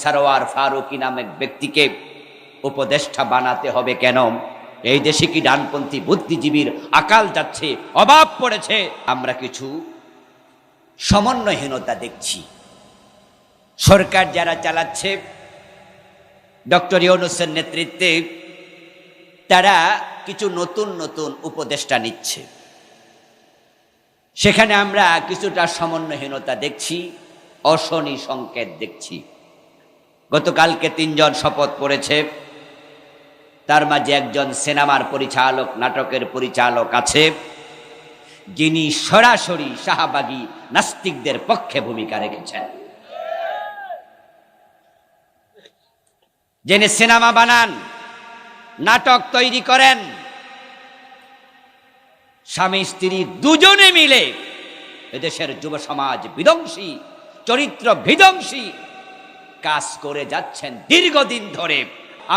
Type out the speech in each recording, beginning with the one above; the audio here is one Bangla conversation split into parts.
সারোয়ার ফারুকী নামক ব্যক্তিকে উপদেষ্টা বানাতে হবে কেন? এই দেশে কি ডানপন্থী বুদ্ধিজীবীর আকাল যাচ্ছে, অভাব পড়েছে? আমরা কিছু সমন্বয়হীনতা দেখছি। সরকার যারা চালাচ্ছে ডক্টর ইউনূসের নেতৃত্বে, তারা কিছু নতুন নতুন উপদেষ্টা নিচ্ছে। সেখানে আমরা কিছুটা সমন্বয়হীনতা দেখছি, অশনি সংকেত দেখছি। গতকালকে 3 জন শপথ পড়েছে, তার মাঝে একজন সিনেমার পরিচালক, নাটকের পরিচালক আছে, যিনি সরাসরি শাহবাগী নাস্তিকদের পক্ষে ভূমিকা রেখেছেন। যিনি সিনেমা বানান, নাটক তৈরি করেন, স্বামী স্ত্রী দুজনে মিলে এদেশের যুব সমাজ বিধ্বংসী, চরিত্র বিধ্বংসী কাজ করে যাচ্ছেন দীর্ঘদিন ধরে।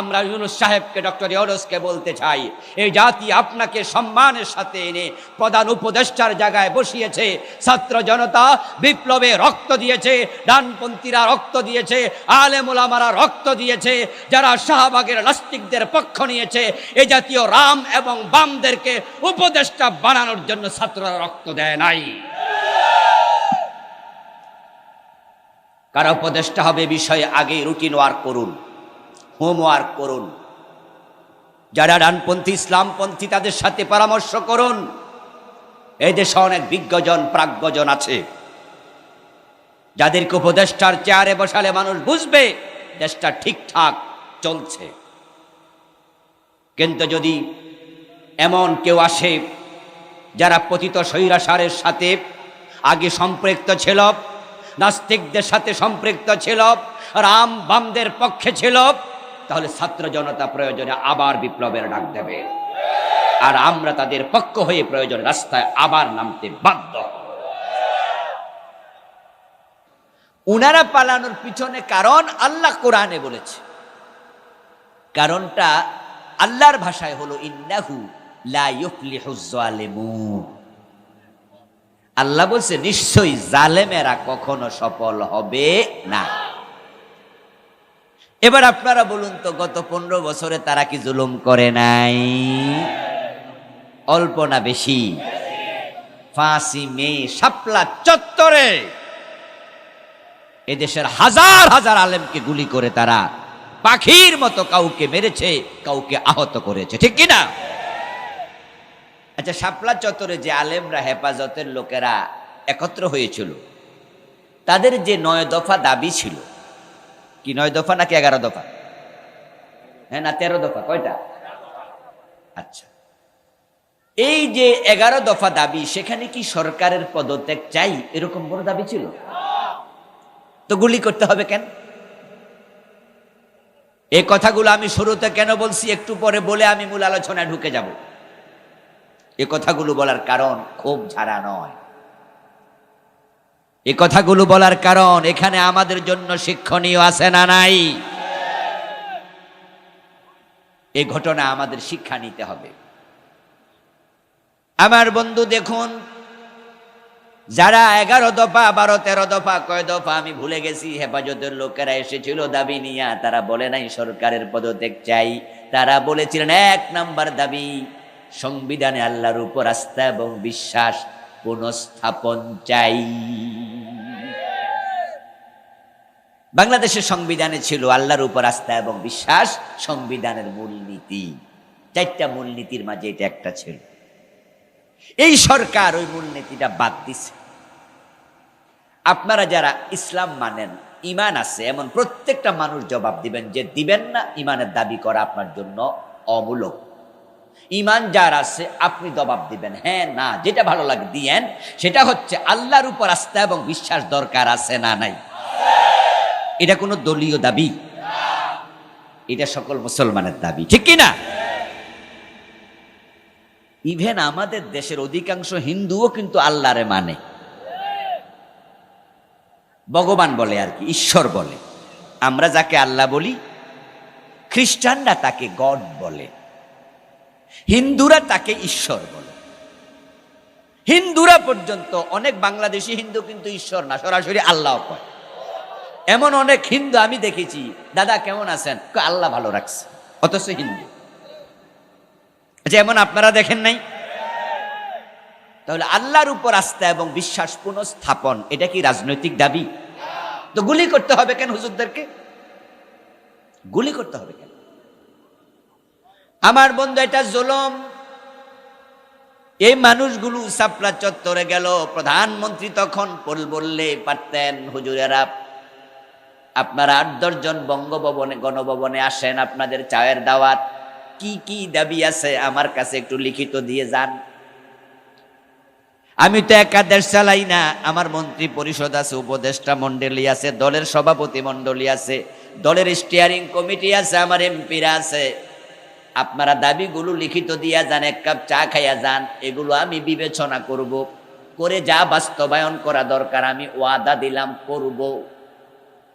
আমরা ইউনূস সাহেবকে, ডক্টর ইউনূসকে বলতে চাই, এই জাতি আপনাকে সম্মানের সাথে এনে প্রধান উপদেষ্টার জায়গায় বসিয়েছে। ছাত্র জনতা বিপ্লবে রক্ত দিয়েছে, ডানপন্থীরা রক্ত দিয়েছে, আলেম ওলামারা রক্ত দিয়েছে, যারা শাহবাগের নাস্তিকদের পক্ষ নিয়েছে, এই জাতীয় রাম এবং বামদেরকে উপদেষ্টা বানানোর জন্য ছাত্ররা রক্ত দেয় নাই। কারা উপদেষ্টা হবে বিষয়ে আগেই রুটিন ওয়ার্ক করুন, হোমওয়ার্ক করুন। যারা ডানপন্থী, ইসলামপন্থী, তাদের সাথে পরামর্শ করুন। এই দেশে অনেক বিজ্ঞজন, প্রাজ্ঞজন আছে, যাদেরকে উপদেষ্টার চেয়ারে বসালে মানুষ বুঝবে দেশটা ঠিকঠাক চলছে। কিন্তু যদি এমন কেউ আসে যারা পতিত স্বৈরাচারের সাথে আগে সম্পৃক্ত ছিল, নাস্তিকদের সাথে সম্পৃক্ত ছিল, রাম বামদের পক্ষে ছিল, তাহলে ছাত্র জনতা প্রয়োজনে আবার বিপ্লবের ডাক দেবে, আর আমরা তাদের পক্ষ হয়ে প্রয়োজনে রাস্তায় আবার নামতে বাধ্য। উনারা পালানোর পিছনে কারণ আল্লাহ কোরআনে বলেছে। কারণটা আল্লাহর ভাষায় হলো ইন্নাহু লা ইউফলিহুজ জালিমুন। আল্লাহ বলছে নিশ্চয়ই জালেমেরা কখনো সফল হবে না। এবার আপনারা বলুন তো, গত 15 বছরে তারা কি জুলুম করে নাই? অল্প না বেশি? 5ই মে শাপলা চত্বরে এদেশের হাজার হাজার আলেমকে গুলি করে তারা পাখির মতো কাউকে মেরেছে, কাউকে আহত করেছে, ঠিক কিনা? আচ্ছা, শাপলা চত্বরে যে আলেমরা, হেফাজতের লোকেরা একত্র হয়েছিল, তাদের যে 9 দফা দাবি ছিল, কি 9 দফা নাকি 11 দফা? হ্যাঁ, না 13 দফা? কয়টা? আচ্ছা, এই যে 11 দফা দাবি, সেখানে কি সরকারের পদত্যাগ চাই এরকম বড় দাবি ছিল? তো গুলি করতে হবে কেন? এই কথাগুলো আমি শুরুতে কেন বলছি একটু পরে বলে আমি মূল আলোচনায় ঢুকে যাব। এই কথাগুলো বলার কারণ খুব ঝাড়া নয়। এই কথাগুলো বলার কারণ এখানে আমাদের জন্য শিক্ষণীয় আছে না নাই? এই ঘটনা আমাদের শিক্ষা নিতে হবে। আমার বন্ধু দেখুন, যারা 11 দফা, 12, 13 দফা, কয় দফা আমি ভুলে গেছি, হেফাজতের লোকেরা এসেছিল দাবি নিয়ে, তারা বলে নাই সরকারের পদত্যাগ চাই। তারা বলেছিলেন 1 নাম্বার দাবি, সংবিধানে আল্লাহর উপর আস্থা এবং বিশ্বাস পুনঃস্থাপন চাই। বাংলাদেশের সংবিধানে ছিল আল্লাহর উপর আস্থা এবং বিশ্বাস, সংবিধানের মূলনীতি। 4টা মূলনীতির মাঝে এটা একটা ছিল। এই সরকার ওই মূলনীতিটা বাদ দিছে। আপনারা যারা ইসলাম মানেন, ইমান আছে এমন প্রত্যেকটা মানুষ জবাব দিবেন যে দিবেন না, ইমানের দাবি করা আপনার জন্য অমূলক। ইমান যার আছে আপনি জবাব দিবেন হ্যাঁ না, যেটা ভালো লাগে দিয়েন। সেটা হচ্ছে আল্লাহর উপর আস্থা এবং বিশ্বাস দরকার আছে না নাই? এটা কোনো দলীয় দাবি? এটা সকল মুসলমানের দাবি, ঠিক কিনা? ইভেন আমাদের দেশের অধিকাংশ হিন্দুও কিন্তু আল্লাহরে মানে, ভগবান বলে আর কি, ঈশ্বর বলে। আমরা যাকে আল্লাহ বলি, খ্রিস্টানরা তাকে গড বলে, হিন্দুরা তাকে ঈশ্বর বলে। হিন্দুরা পর্যন্ত, অনেক বাংলাদেশি হিন্দু কিন্তু ঈশ্বর না, সরাসরি আল্লাহ কয়। এমন অনেক হিন্দু আমি দেখেছি, দাদা কেমন আছেন, আল্লাহ ভালো রাখছে, অথচ হিন্দু। আচ্ছা, এমন আপনারা দেখেন নাই? তাহলে আল্লাহর উপর আস্থা এবং বিশ্বাস পুনঃস্থাপন, এটা কি রাজনৈতিক দাবি? তো গুলি করতে হবে কেন হুজুরদেরকে? গুলি করতে হবে কেন? আমার বন্ধু, এটা জুলুম। এই মানুষগুলো শাপলা চত্বরে গেল, প্রধানমন্ত্রী তখন বললে পারতেন, হুজুরেরা আপনারা 8-10 জন বঙ্গভবনে গণভবনে আসেন, আপনাদের চায়ের দাওয়াত, কি কি দাবি আছে আমার কাছে একটু লিখিত দিয়ে যান। আমি তো একা দেশ চালাই না, আমার মন্ত্রী পরিষদ আছে, উপদেষ্টা মন্ডলী আছে, দলের সভাপতি মন্ডলী আছে, দলের স্টিয়ারিং কমিটি আছে, আমার এমপিরা আছে। আপনারা দাবিগুলো লিখিত দিয়া যান, এক কাপ চা খাইয়া যান, এগুলো আমি বিবেচনা করব, করে যা বাস্তবায়ন করা দরকার আমি ওয়াদা দিলাম করব।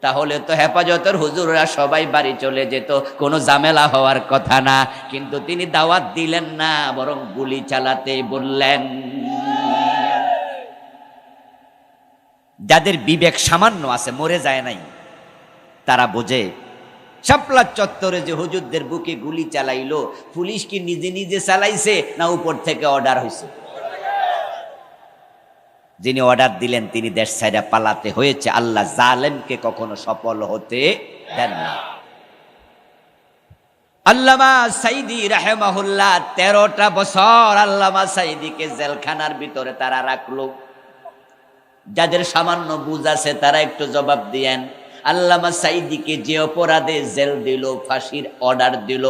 তাহলে তো হেফাজতের হুজুররা সবাই বাড়ি চলে যেত, কোনো ঝামেলা হওয়ার কথা না। কিন্তু তিনি দাওয়াত দিলেন না, বরং গুলি চালাতে বললেন। যাদের বিবেক সামান্য আছে, মরে যায় নাই, তারা বোঝে শাপলা চত্বরে যে হুজুরদের বুকে গুলি চালাইলো, পুলিশ কি নিজে নিজে চালাইছে না উপর থেকে অর্ডার হয়েছে? যিনি অর্ডার দিলেন তিনি দেশ ছাইড়া পালাতে হয়েছে। আল্লাহ জালেমকে কখনো সফল হতে দেন না। আল্লামা সাইদি রাহিমাহুল্লাহ 13টা বছর আল্লামা সাইদিকে জেলখানার ভিতরে তারা রাখলো। যাদের সামান্য বুঝ আছে তারা একটু জবাব দিয়েন। আল্লামা সাইদিকে যে অপরাধে জেল দিল, ফাঁসির অর্ডার দিল,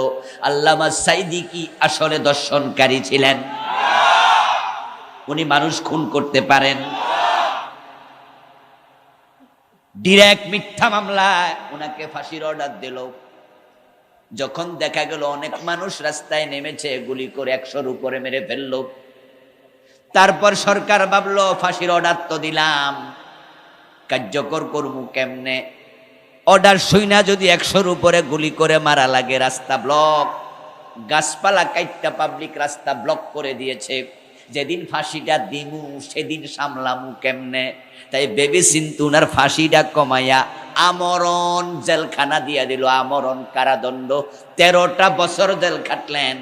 আল্লামা সাইদি কি আসলে দর্শনকারী ছিলেন? উনি মানুষ খুন করতে পারেন? ডিরেক্ট মিথ্যা মামলায় উনাকে ফাঁসির অর্ডার দিল। যখন দেখা গেল অনেক মানুষ রাস্তায় নেমেছে, গুলি করে 100-র উপরে মেরে ফেলল। তারপর সরকার ভাবলো ফাঁসির অর্ডার তো দিলাম, কার্যকর করবো কেমনে? অর্ডার শুইনা যদি 100-র উপরে গুলি করে মারা লাগে, রাস্তা ব্লক, গাছপালা কাইটটা পাবলিক রাস্তা ব্লক করে দিয়েছে। যেদিন ফাঁসিটা দিমু সেদিন সামলামু কেমনে? তাই ভেবে চিন্তে উনার ফাঁসিটা কমাইয়া আমরণ জেলখানা দিয়া দিল, আমরণ কারাদণ্ড। 13টা বছর জেল খাটলেন।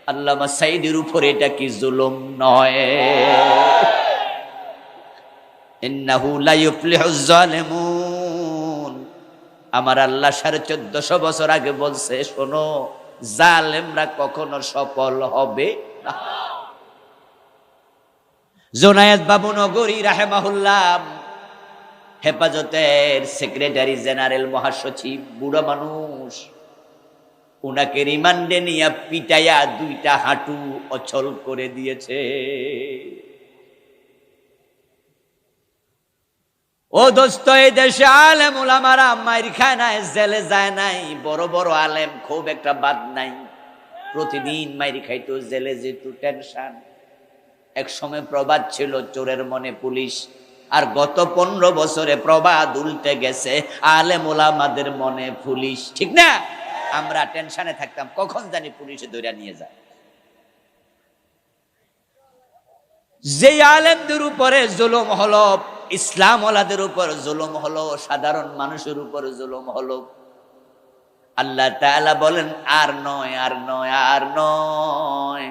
আল্লামা সাইদির উপরে এটা কি জুলুম নয়? ইন্নাহু লা ইউফলিহুজ জালিমুন। আমার আল্লাহ 1450 বছর আগে বলছে, শোনো, জালেমরা কখনো সফল হবে না। জোনায়েদ বাবু নগরী রাহিমাহুল্লাহ হেফাজতের সেক্রেটারি জেনারেল, মহাসচিব, বুড়া মানুষ, উনাকে রিমান্ডে নিয়ে পিটাইয়া 2টা হাঁটু অচল করে দিয়েছে। ও দোস্ত, এই দেশে আলেম ওলামারা মাইর খায় নাই, জেলে যায় নাই। বড় বড় আলেম খুব একটা বাদ নাই, প্রতিদিন মাইর খাইতো, জেলে যেত, টেনশন। এক সময় প্রবাদ ছিল, চোরের মনে পুলিশ। আর গত 15 বছরে প্রবাদ উল্টে গেছে, আলেম ওলামাদের মনে পুলিশ। ঠিক না? আমরা টেনশনে থাকতাম কখন জানি পুলিশে ধরে নিয়ে যায়। যে আলেমদের উপরে জুলুম হলো, ইসলাম ওয়ালাদের উপর জুলুম হলো, সাধারণ মানুষের উপর জুলুম হলো, আল্লাহ তাআলা বলেন আর নয়, আর নয়, আর নয়।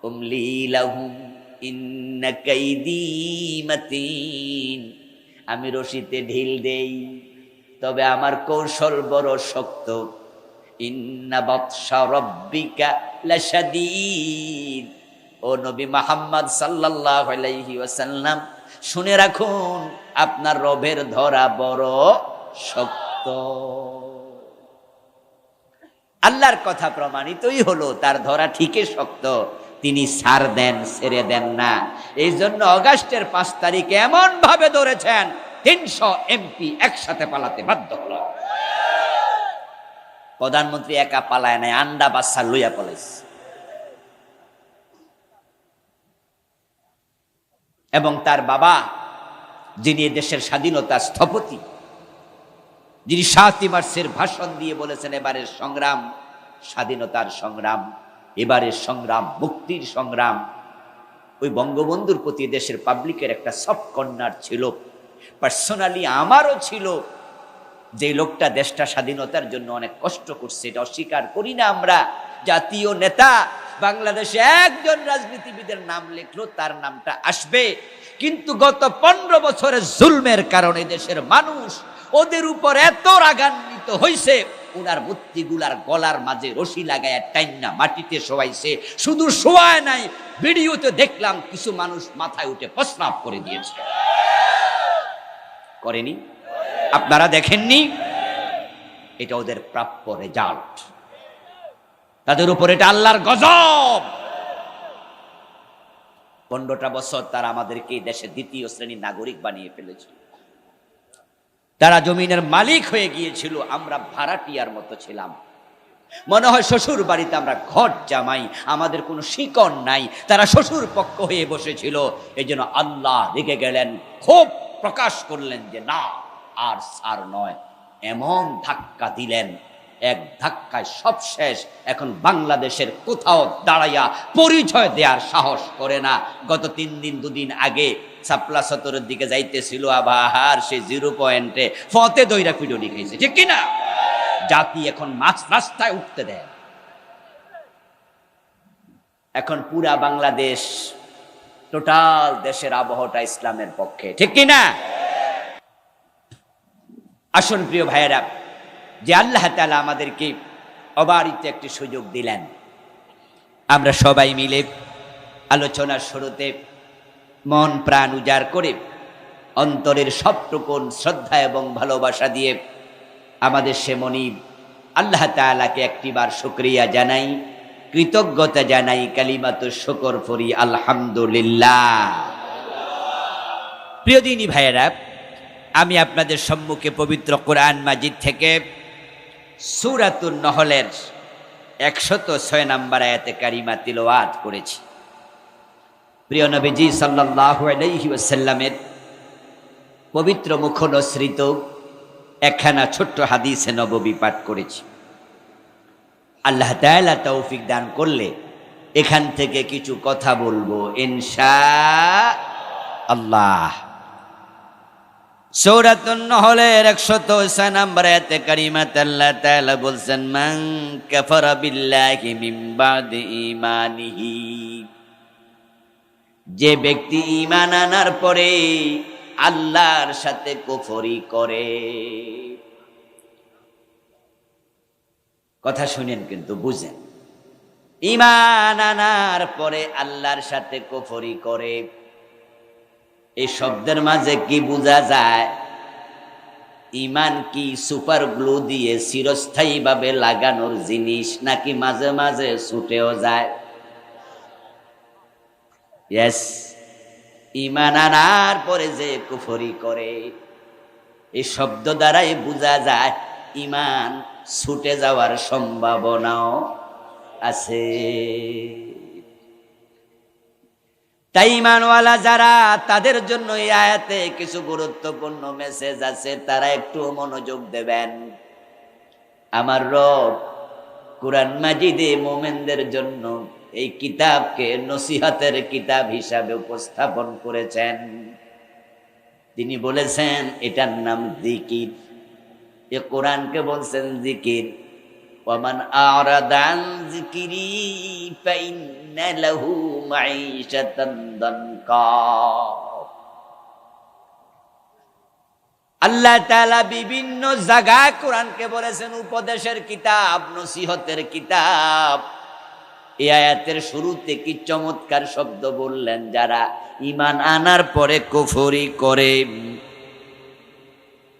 উমলি লাহুম ইন্না কাইদি মাতিন। আমি রশিতে ঢিল দেই, তবে আমার কৌশল বড় শক্ত। ইন্না বাতশা রাব্বিকা লাশাদীদ। ও নবী মুহাম্মদ সাল্লাল্লাহু আলাইহি ওয়াসাল্লাম, শুনে রাখুন, আপনার রবের ধরা বড় শক্ত। আল্লাহর কথা প্রমাণিতই হলো, তার ধরা ঠিকই শক্ত, তিনি ছাড় দেন, ছেড়ে দেন না। এই জন্য অগাস্টের 5 তারিখে এমন ভাবে ধরেছেন 300 এমপি একসাথে পালাতে বাধ্য হলো। প্রধানমন্ত্রী একা পালায় নাই, আন্ডা বাচ্চা লইয়া পালাইছে। এবং তার বাবা, যিনি দেশের স্বাধীনতার স্থপতি, যিনি 7 মার্চের ভাষণ দিয়ে বলেছেন এবারের সংগ্রাম স্বাধীনতার সংগ্রাম, এবারের সংগ্রাম মুক্তির সংগ্রাম। ওই বঙ্গবন্ধুর প্রতি দেশের পাবলিকের একটা সফট কর্নার ছিল। পার্সোনালি আমারও ছিল, যে লোকটা দেশটা স্বাধীনতার জন্য অনেক কষ্ট করছে, এটা অস্বীকার করি না আমরা। জাতীয় নেতা বাংলাদেশে একজন রাজনীতিবিদের নাম লিখলো তার নামটা আসবে, কিন্তু গত 15 বছরের জুলমের কারণে দেশের মানুষ ওদের উপর এত রাগান্বিত হয়েছে, ওনার মূর্তিগুলার গলার মাঝে রশি লাগায় টাইনা মাটিতে শোয়াইছে। শুধু শোয়ায় নাই, ভিডিওতে দেখলাম কিছু মানুষ মাথায় উঠে প্রস্রাব করে দিয়েছে। করেনি? আপনারা দেখেননি? এটা ওদের প্রাপ্য রেজাল্ট, তাদের উপর এটা আল্লাহর গজব। 15টা বছর তারা আমাদেরকে দেশের দ্বিতীয় শ্রেণীর নাগরিক বানিয়ে ফেলেছিল। তারা জমিনের মালিক হয়ে গিয়েছিল, আমরা ভাড়াটিয়ার মতো ছিলাম। মনে হয় শ্বশুর বাড়িতে আমরা ঘর জামাই, আমাদের কোনো শিকড় নাই। তারা শ্বশুর পক্ষ হয়ে বসেছিল। এই জন্য আল্লাহ রেগে গেলেন, ক্ষোভ প্রকাশ করলেন যে না, আর সার নয়। এমন ধাক্কা দিলেন, এক ধাক্কায় সব শেষ। এখন বাংলাদেশের কোথাও দাঁড়াইয়া পরিচয় দেওয়ার সাহস করে না। গত 3 দিন 2 দিন আগে সাপলা সতরের দিকে যাইতেছিল, আবার সে 0 পয়েন্টে ফতে দইরা পিডনি খাইছে, ঠিক কিনা? জাতি এখন মাছ রাস্তায় উঠতে দেয়। এখন পুরা বাংলাদেশ, টোটাল দেশের আবহাওয়াটা ইসলামের পক্ষে, ঠিক কিনা? আসুন প্রিয় ভাইয়েরা, যে আল্লাহ তাআলা আমাদেরকে অবারিত একটি সুযোগ দিলেন, আমরা সবাই মিলে আলোচনার শুরুতে মন প্রাণ উজাড় করে অন্তরের সবটুকু শ্রদ্ধা এবং ভালোবাসা দিয়ে আমাদের সে মনিব আল্লাহ তাআলাকে একটিবার শুকরিয়া জানাই, কৃতজ্ঞতা জানাই, কালিমাতু শুকর পড়ি আলহামদুলিল্লাহ। প্রিয় দিনী ভাইয়েরা, আমি আপনাদের সম্মুখে পবিত্র কোরআন মাজিদ থেকে সূরাতুন নহলের 106 নম্বর আয়াতে কারিমা তিলাওয়াত করেছি। প্রিয় নবীজি সাল্লাল্লাহু আলাইহি ওয়াসাল্লামের পবিত্র মুখনসৃত একখানা ছোট্ট হাদিসে নববী পাঠ করেছি। আল্লাহ তাআলা তৌফিক দান করলে এখান থেকে কিছু কথা বলবো ইনশাআল্লাহ। সূরাতুন নহলের 106 নম্বর আয়াতে কারিমাতে আল্লাহ তাআলা বলছেন, মান কাফারা বিল্লাহি মিন বাদি ঈমানিহি, যে ব্যক্তি ঈমান আনার পরে আল্লাহর সাথে কুফরি করে। কথা শুনেন কিন্তু বুঝেন, ঈমান আনার পরে আল্লাহর সাথে কুফরি করে, এই শব্দের মাঝে কি বোঝা যায়? ঈমান কি সুপার গ্লু দিয়ে চিরস্থায়ী ভাবে লাগানোর জিনিস, নাকি মাঝে মাঝে ছুটেও যায়? ইয়েস, ঈমান আনার পরে যে কুফরি করে, এই শব্দ দ্বারাই বোঝা যায় ঈমান ছুটে যাওয়ার সম্ভাবনাও আছে। তাই ঈমানওয়ালা যারা, তাদের জন্য এই আয়াতে কিছু গুরুত্বপূর্ণ মেসেজ আছে, তারা একটু মনোযোগ দেবেন। আমার রব কুরআন মাজিদে মুমিনদের জন্য এই কিতাবকে নসিহতের কিতাব হিসাবে উপস্থাপন করেছেন। তিনি বলেছেন এটার নাম জিকির। এ কোরআনকে বলছেন জিকির। ওয়ামান আরাদা আন যিকরি ফাইন্না লাহু মাঈশাতান দানকা। আল্লাহ তাআলা বিভিন্ন জায়গায় কোরআনকে বলেছেন উপদেশের কিতাব, নসিহতের কিতাব। এই আয়াতের শুরুতে কি চমৎকার শব্দ বললেন, যারা ঈমান আনার পরে কুফরি করে।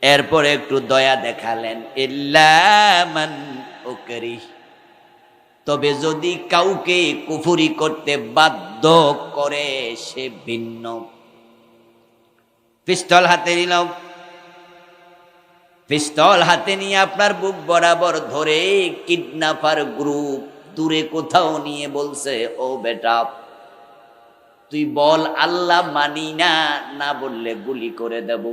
এরপরে একটু দয়া দেখালেন, ইল্লা মান উকরিহ, তবে যদি কাউকে কুফরি করতে বাধ্য করে সে ভিন্ন। পিস্তল হাতে নিলাম, পিস্তল হাতে নিয়ে আপনার বুক বরাবর ধরে কিডন্যাপার গ্রুপ দূরে কোথাও নিয়ে বলছে, ও বেটা তুই বল আল্লাহ মানি না, না বললে গুলি করে দেব।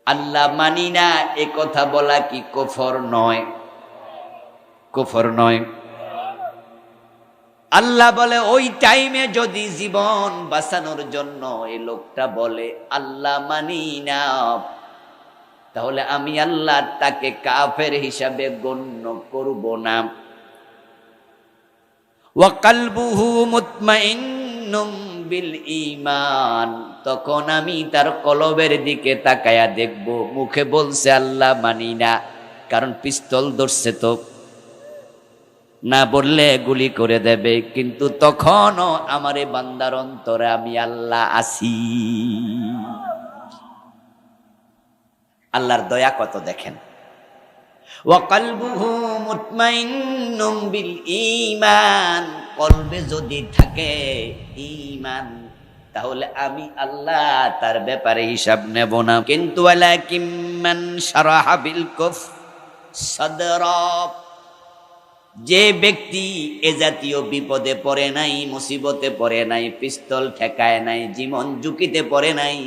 আল্লাহ মানি না এ কথা বলা কি কুফর নয়? কুফর নয়। আল্লাহ বলে ওই টাইমে যদি জীবন বাঁচানোর জন্য এই লোকটা বলে আল্লাহ মানি না, তাহলে আমি আল্লাহ তাকে কাফের হিসাবে গণ্য করব না। ওয়া কলবুহু মুতমাইন্নুম বিল ঈমান, তখন আমি তার কলবের দিকে তাকায়া দেখব, মুখে বলছে আল্লাহ মানি না, কারণ পিস্তল ধরছে তো, না বললে গুলি করে দেবে, কিন্তু তখনও আমারে বান্দার অন্তরে আমি আল্লাহ আছি। আল্লাহর দয়া কত দেখেন। ওয়া কলবুহু মুতমাইন্নুম বিল ঈমান, কলবে যদি থাকে ঈমান, তাহলে আমি আল্লাহ তার ব্যাপারে হিসাব নেব না। কিন্তু ওয়ালাকিন মান শারাহা বিল কুফর সাদরা, যে ব্যক্তি এ জাতীয় বিপদে পড়ে নাই, মুসিবতে পড়ে নাই, পিস্তল ঠেকায় নাই, জীবন ঝুঁকিতে পড়ে নাই,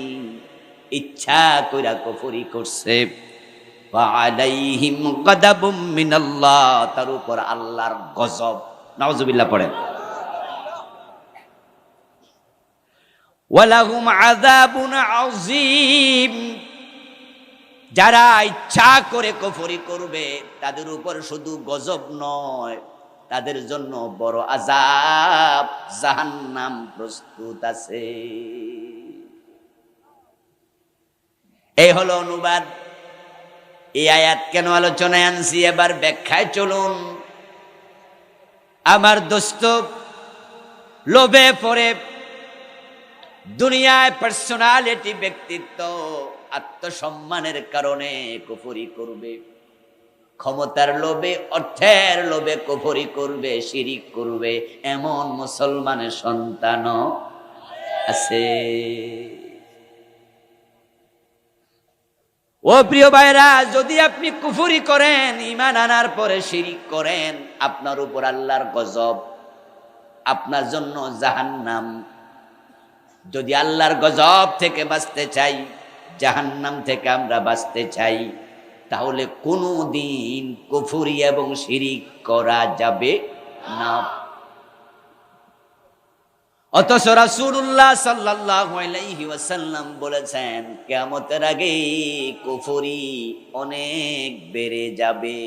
ইচ্ছা কইরা কুফরি করছে, আলাইহিম গাদাবুম মিনাল্লাহ, তার উপর আল্লাহর গজব, নাউজুবিল্লাহ পড়েন, ওয়ালাহুম আযাবুন আযীম, যারা ইচ্ছা করে কুফরি করবে তাদের উপর শুধু গজব নয়, তাদের জন্য বড় আযাব জাহান্নাম প্রস্তুত আছে। এই হলো অনুবাদ। এই আয়াত কেন আলোচনায় আনছি, এবার ব্যাখ্যায় চলুন। আমার দোস্ত, লোভে পড়ে দুনিয়ায় পার্সোনালিটি, ব্যক্তিত্ব, আত্মসম্মানের কারণে কুফরি করবে, ক্ষমতার লোভে, অর্থের লোভে কুফরি করবে, শিরিক করবে, এমন মুসলমানের সন্তানও আছে। ও প্রিয় ভাইরা, যদি আপনি কুফরি করেন, ঈমান আনার পরে শিরিক করেন, আপনার উপর আল্লাহর গজব, আপনার জন্য জাহান্নাম। যদি আল্লাহর গজব থেকে বাঁচতে চাই, জাহান্নাম থেকে আমরা বাঁচতে চাই, তাহলে কোনোদিন কুফরি এবং শিরিক করা যাবে না। অথচ রাসূলুল্লাহ সাল্লাল্লাহু আলাইহি ওয়াসাল্লাম বলেছেন, কিয়ামতের আগে কুফরি অনেক বেড়ে যাবে।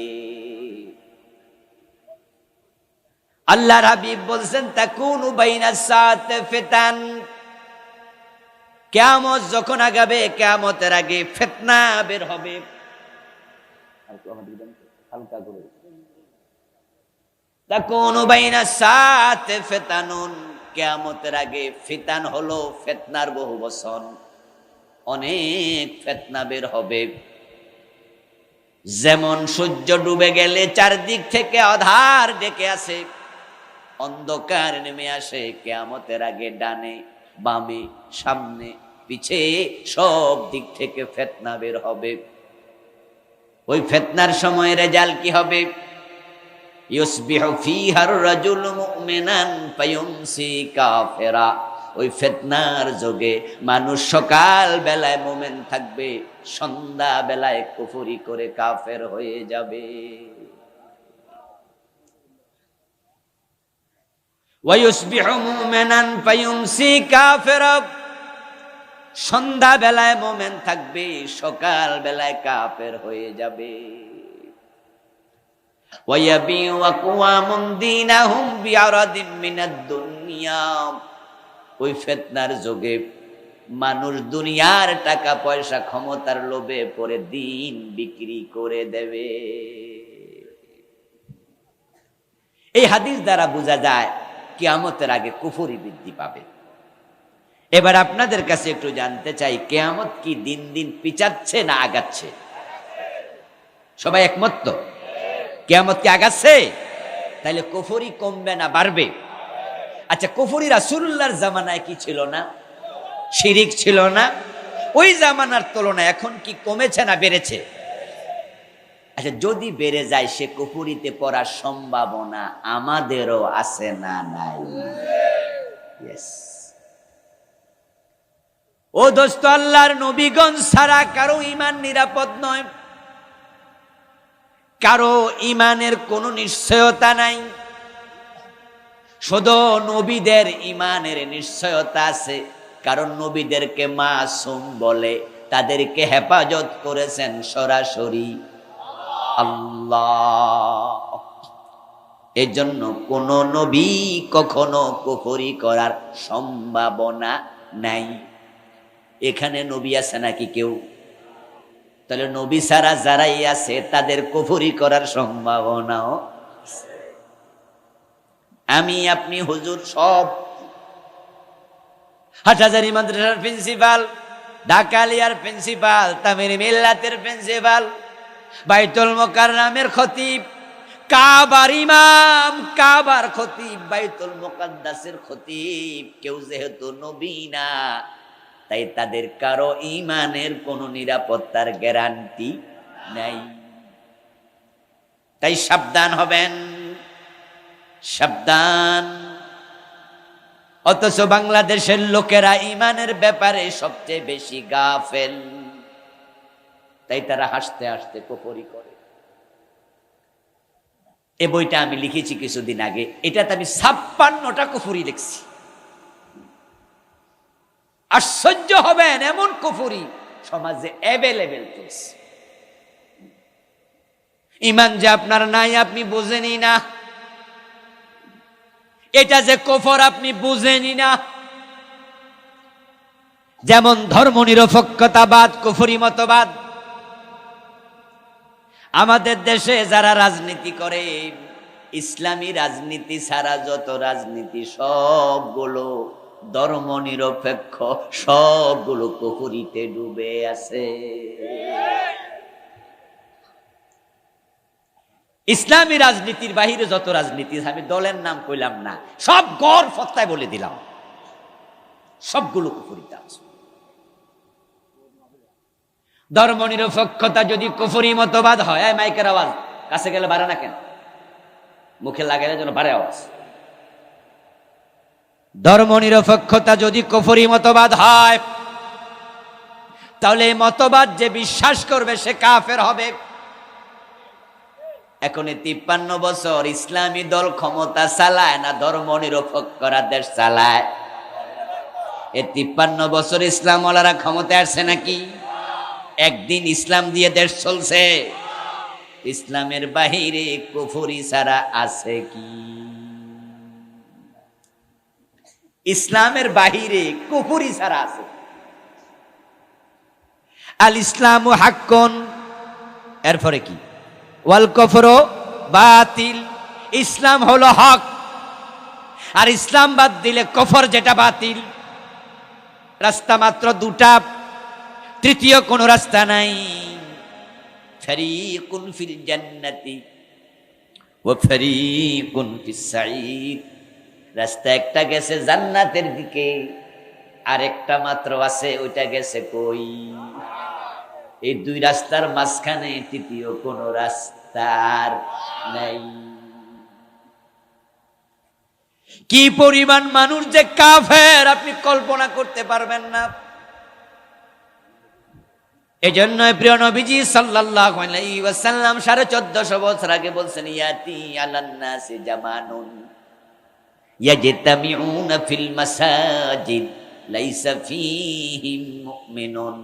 আল্লাহর হাবিব বলছেন, তাকুনু বাইনাস সাআতি ফিতান, কিয়ামত যখন আগাবে, কিয়ামতের আগে ফিতনা বের হবে। তাকুনু বাইনাস সাআতি ফিতানুন, কিয়ামতের আগে ফিতান হলো ফিতনার বহু বচন, অনেক ফিতনা বের হবে। যেমন সূর্য ডুবে গেলে চারদিক থেকে আঁধার ডেকে আসে, অন্ধকার নেমে আসে, কিয়ামতের আগে ডানে বামে সামনে পিছে সব দিক থেকে ফিতনা বের হবে। ওই ফিতনার সময় রেজাল্ট কি হবে? ইউসবিহু ফিহার রাজুল মুমিনান ফায়ুমসি কাফিরা, ওই ফিতনার যোগে মানুষ সকাল বেলায় মুমিন থাকবে, সন্ধ্যা বেলায় কুফরি করে কাফের হয়ে যাবে। ওয়া ইউসবিহু মুমিনান ফায়ুমসি কাফিরা, সন্ধ্যা বেলায় মুমিন থাকবে, সকাল বেলায় কাফের হয়ে যাবে। ওয়ায়াবিউ আকওয়ামুন দীনাহুম বিআরাদিম মিনাদ দুনিয়া, ওই ফিতনার যোগে মানুষ দুনিয়ার টাকা পয়সা ক্ষমতার লোভে পড়ে দিন বিক্রি করে দেবে। এই হাদিস দ্বারা বোঝা যায় কিয়ামতের আগে কুফরি বৃদ্ধি পাবে। এবার আপনাদের কাছে একটু জানতে চাই, কিয়ামত কি দিন দিন পিছাচ্ছে না আগাচ্ছে? সবাই একমত তো? কিয়ামত কি আগাচ্ছে? তাহলে কুফরি কমবে না বাড়বে? আচ্ছা, কুফরি রাসূলুল্লাহর জামানায় কি ছিল না? শিরিক ছিল না? ওই জামানার তুলনায় এখন কি কমেছে না বেড়েছে? আচ্ছা, যদি বেড়ে যায়, সে কুফরিতে পড়ার সম্ভাবনা আমাদেরও আছে না নাই? ইয়েস। ও দোস্ত, আল্লাহর নবীগণ ছাড়া কারো ঈমান নিরাপদ নয়, কারো ঈমানের কোনো নিশ্চয়তা নাই। শুধু নবীদের ঈমানের নিশ্চয়তা আছে, কারণ নবীদেরকে মাসুম বলে, তাদেরকে হেফাজত করেছেন সরাসরি আল্লাহ। এজন্য কোন নবী কখনো কুফরি করার সম্ভাবনা নাই। এখানে নবী আছে নাকি কেউ? তাহলে নবী ছাড়া যারাই আছে তাদের কুফরি করার সম্ভাবনাও। আমি আপনি হুজুর সব হাটহাজারী মাদ্রাসার প্রিন্সিপাল, ঢাকা আলিয়ার প্রিন্সিপাল, তামিরি মিল্লাতের প্রিন্সিপাল, বাইতুল মুকাররমের খতিব, কাবার ইমাম, কাবার খতিব, বাইতুল মুকাদ্দাসের খতিব, কেউ যেহেতু নবী না, তাই তাদের কারো ঈমানের কোনো নিরাপত্তার গ্যারান্টি নাই। তাই সাবধান হবেন, সাবধান। অথচ বাংলাদেশের লোকেরা ঈমানের ব্যাপারে সবচেয়ে বেশি গাফেল, তাই তারা হাসতে হাসতে কুফরি করে। এই বইটা আমি লিখেছি কিছুদিন আগে, এটাতে আমি 56টা কুফরি লিখছি। আশ্চর্য হবেন, এমন কুফরি সমাজে অ্যাভেলেবেল চলছে। ঈমান যে আপনার নাই আপনি বুঝেনই না, এটা যে কুফর আপনি বুঝেনই না। যেমন ধর্ম নিরপেক্ষতাবাদ কুফরি মতবাদ। আমাদের দেশে যারা রাজনীতি করে, ইসলামী রাজনীতি ছাড়া যত রাজনীতি সবগুলো ধর্ম নিরপেক্ষ, সবগুলো কুফরিতে ডুবে আছে। ইসলামী রাজনীতির বাহিরে যত রাজনীতি, আমি দলের নাম কইলাম না, সব গড় ফত্তায় বলে দিলাম, সবগুলো কুফরিতে আছে। ধর্ম নিরপেক্ষতা যদি কুফরি মতবাদ হয়, মাইকের আওয়াজ কাছে গেলে বাড়ে না কেন? মুখে লাগাইলে যেন বাড়ে আওয়াজ। ধর্ম নিরপেক্ষতা যদি কুফরি মতবাদ হয়, তাহলে এই মতবাদ যে বিশ্বাস করবে সে কাফের হবে। এখন 53 বছর ইসলামী দল ক্ষমতা চালায় না ধর্ম নিরপেক্ষরা দেশ চালায়? এই 53 বছর ইসলাম ওয়ালারা ক্ষমতা আসছে নাকি? একদিন ইসলাম দিয়ে দেশ চলছে? ইসলামের বাহিরে কুফরি ছাড়া আছে কি? ইসলামের বাহিরে কুফরি ছাড়া আছে? আল ইসলামু হাক্কুন, এরপরে কি? ওয়াল কুফরু বাতিল। ইসলাম হলো হক, আর ইসলাম বাদ দিলে কুফর যেটা বাতিল। রাস্তা মাত্র দুটা, তৃতীয় কোন রাস্তা নাই। ফারিকুন ফিল জান্নাতি ওয়া ফারিকুন ফিস সাঈর। রাস্তা একটা গেছে জান্নাতের দিকে, আরেকটা মাত্র আছে, ওইটা গেছে কই? এই দুই রাস্তার মাঝখানে তৃতীয় কোন রাস্তার নাই। কি পরিমাণ মানুষ যে কাফের আপনি কল্পনা করতে পারবেন না। এজন্য প্রিয় নবীজি সাল্লাল্লাহু আলাইহি ওয়াসাল্লাম 1450 বছর আগে বলছেন, ইয়াতি আলান নাসি জামানুন ইয়াজতামিউনা ফিল মাসাজিদ লাইসা ফীহিম মুমিনুন।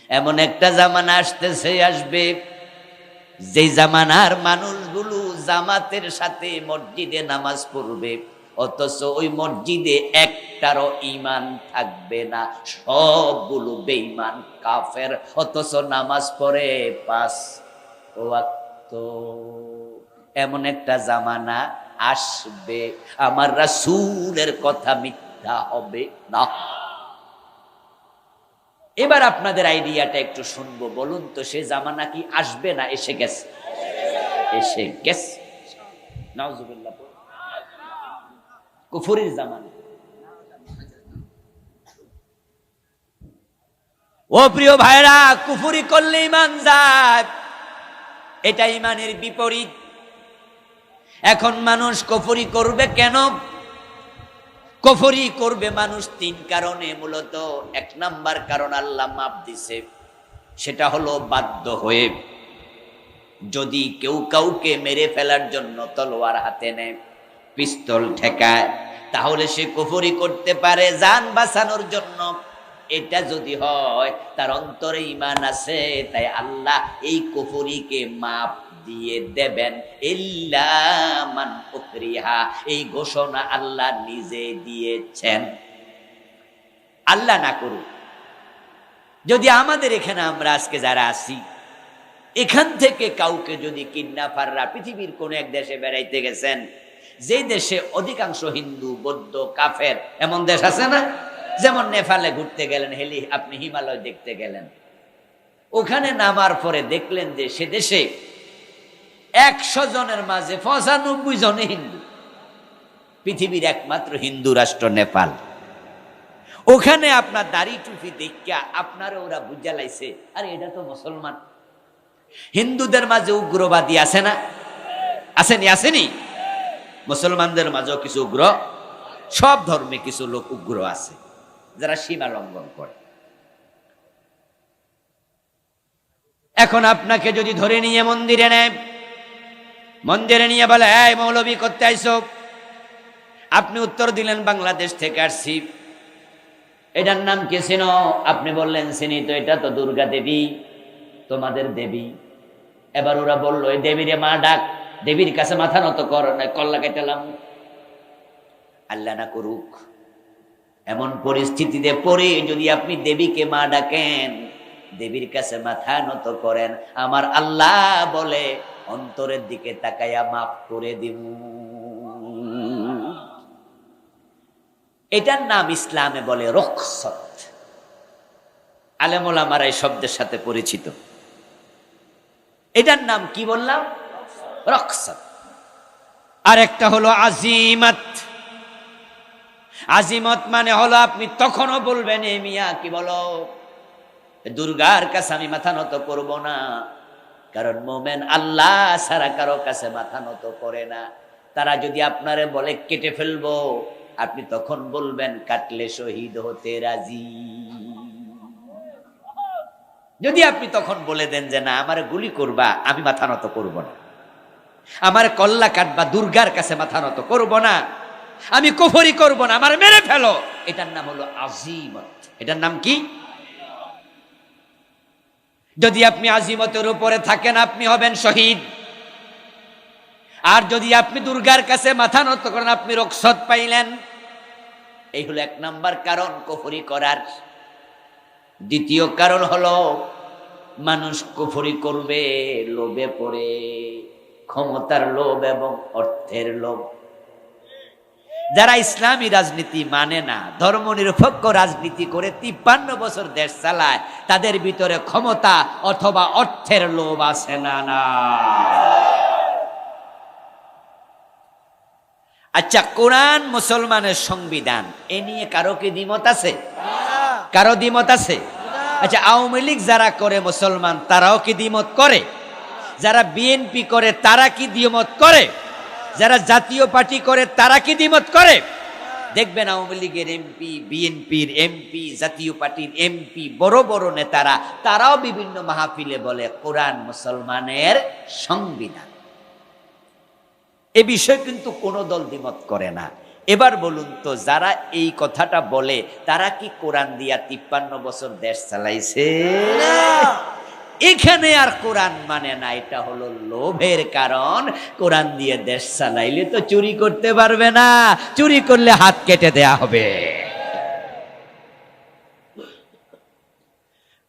এমন একটা জামানা আসতেছে, আসবে, যে জামানার মানুষগুলো জামাতের সাথে মসজিদে নামাজ পড়বে, অথচ ওই মসজিদে একটারও ঈমান থাকবে না, সবগুলো বেঈমান কাফের, অথচ নামাজ পড়ে 5 ওয়াক্ত। এমন একটা জামানা আসবে, আমার রাসূলের কথা মিথ্যা হবে না। এবার আপনাদের আইডিয়াটা একটু শুনবো, বলুন তো সে জামানা কি আসবে না এসে গেছে? এসে গেছে। নাউজুবিল্লাহ। কুফরির জামানা। ও প্রিয় ভাইরা, কুফরি করলে ঈমান যায়, এটা ঈমানের বিপরীত। এখন মানুষ কুফরি করবে কেন? কুফরি করবে মানুষ 3 কারণে। মূলত 1 নাম্বার কারণ আল্লাহ মাপ দিছে, সেটা হলো বাধ্য হয়ে। যদি কেউ কাউকে মেরে ফেলার জন্য তলোয়ার হাতে নেয়, পিস্তল ঠেকায়, তাহলে সে কুফরি করতে পারে জান বাঁচানোর জন্য। এটা যদি হয় তার অন্তরে ঈমান আছে, তাই আল্লাহ এই কুফরিকে মাফ দিয়ে দেবেন। ইল্লা মান উকরিহা, এই ঘোষণা আল্লাহ নিজে দিয়েছেন। আল্লাহ না করুক, যদি আমাদের এখানে আমরা আজকে যারা আছি এখান থেকে কাউকে যদি কিডন্যাপাররা পৃথিবীর কোন এক দেশে বেড়াইতে গেছেন, যে দেশে অধিকাংশ হিন্দু বৌদ্ধ কাফের, এমন দেশ আছে না? যেমন নেপালে ঘুরতে গেলেন, আপনি হিমালয় দেখতে গেলেন, ওখানে নামার পরে দেখলেন যে সে দেশে 100 জনের মাঝে 95 জনে হিন্দু। পৃথিবীর একমাত্র হিন্দু রাষ্ট্র নেপাল। ওখানে আপনার দাড়ি টুপি দেখা আপনারা ওরা বুঝা লাইছে, আরে এটা তো মুসলমান। হিন্দুদের মাঝে উগ্রবাদী আছে না? আসেনি? মুসলমানদের মাঝেও কিছু উগ্র, সব ধর্মে কিছু লোক উগ্র আছে যারা সীমা লঙ্ঘন করে। এখন আপনাকে যদি ধরে নিয়ে মন্দিরে নেয়, মন্দিরে নিয়ে বলে এই মৌলবী করতে আইছো, আপনি উত্তর দিলেন বাংলাদেশ থেকে আসছি। এটার নাম কি চিনো? আপনি বললেন চিনি তো, এটা তো দুর্গা দেবী, তোমাদের দেবী। এবার ওরা বললো এই দেবীরে মা ডাক, দেবীর কাছে মাথা নত কর, নাই কল্লা কেটালাম। আল্লাহ না করুক এমন পরিস্থিতিতে পড়ে যদি আপনি দেবীকে মা ডাকেন, দেবীর কাছে মাথা নত করেন, আমার আল্লাহ বলে অন্তরের দিকে তাকাইয়া মাফ করে দিব। এটার নাম ইসলামে বলে রুখসত। আলেম ওলামারা এই শব্দের সাথে পরিচিত। এটার নাম কি বললাম? রুখসত। আর একটা হলো আজিমত। আজিমত মানে হলো আপনি তখনও বলবেন এ মিয়া কি বলো, দুর্গার কাছে আমি মাথা নত করব না, কারণ মোমেন আল্লাহ ছাড়া কারো কাছে মাথা নত করে না। তারা যদি আপনারে বলে কেটে ফেলবো, আপনি তখন বলবেন কাটলে শহীদ হতে রাজি। যদি আপনি তখন বলে দেন যে না আমার গুলি করবা, আমি মাথা নত করব না, আমার কল্লা কাটবা, দুর্গার কাছে মাথা নত করব না, আমি কুফরি করব না, আমার মেরে ফেলো, এটার নাম হলো আজিমত। এটার নাম কি? যদি আপনি আজিমতের উপরে থাকেন আপনি হবেন শহীদ। আর যদি আপনি দুর্গার কাছে মাথা নত করেন আপনি রুখসত পাইলেন। এই হলো 1 নাম্বার কারণ কুফরি করার। দ্বিতীয় কারণ হলো মানুষ কুফরি করবে লোভে পড়ে, ক্ষমতার লোভ এবং অর্থের লোভ। যারা ইসলামী রাজনীতি মানে না, ধর্মনিরপেক্ষ রাজনীতি করে 53 বছর দেশ চালায়, তাদের ভিতরে ক্ষমতা অথবা অর্থের লোভ আছে না? না। আচ্ছা, কোরআন মুসলমানের সংবিধান, এ নিয়ে কারো কি দ্বিমত আছে? কারো দ্বিমত আছে? আচ্ছা, আওয়ামী লীগ যারা করে মুসলমান তারাও কি দ্বিমত করে? যারা বিএনপি করে তারা কি দ্বিমত করে? যারা জাতীয় পার্টি করে তারা কি দ্বিমত করে? দেখবেন আওয়ামী লীগের এমপি, বিএনপির এমপি, জাতীয় পার্টির এমপি, বড় বড় নেতারা তারাও বিভিন্ন মাহফিলে বলে কোরআন মুসলমানের সংবিধান। এ বিষয়ে কিন্তু কোনো দল দ্বিমত করে না। এবার বলুন তো, যারা এই কথাটা বলে তারা কি কোরআন দিয়া 53 বছর দেশ চালাইছে? এখানে আর কোরআন মানে না, এটা হলো লোভের কারণ। কোরআন দিয়ে দেশ চালাইলে তো চুরি করতে পারবে না, চুরি করলে হাত কেটে দেয়া হবে।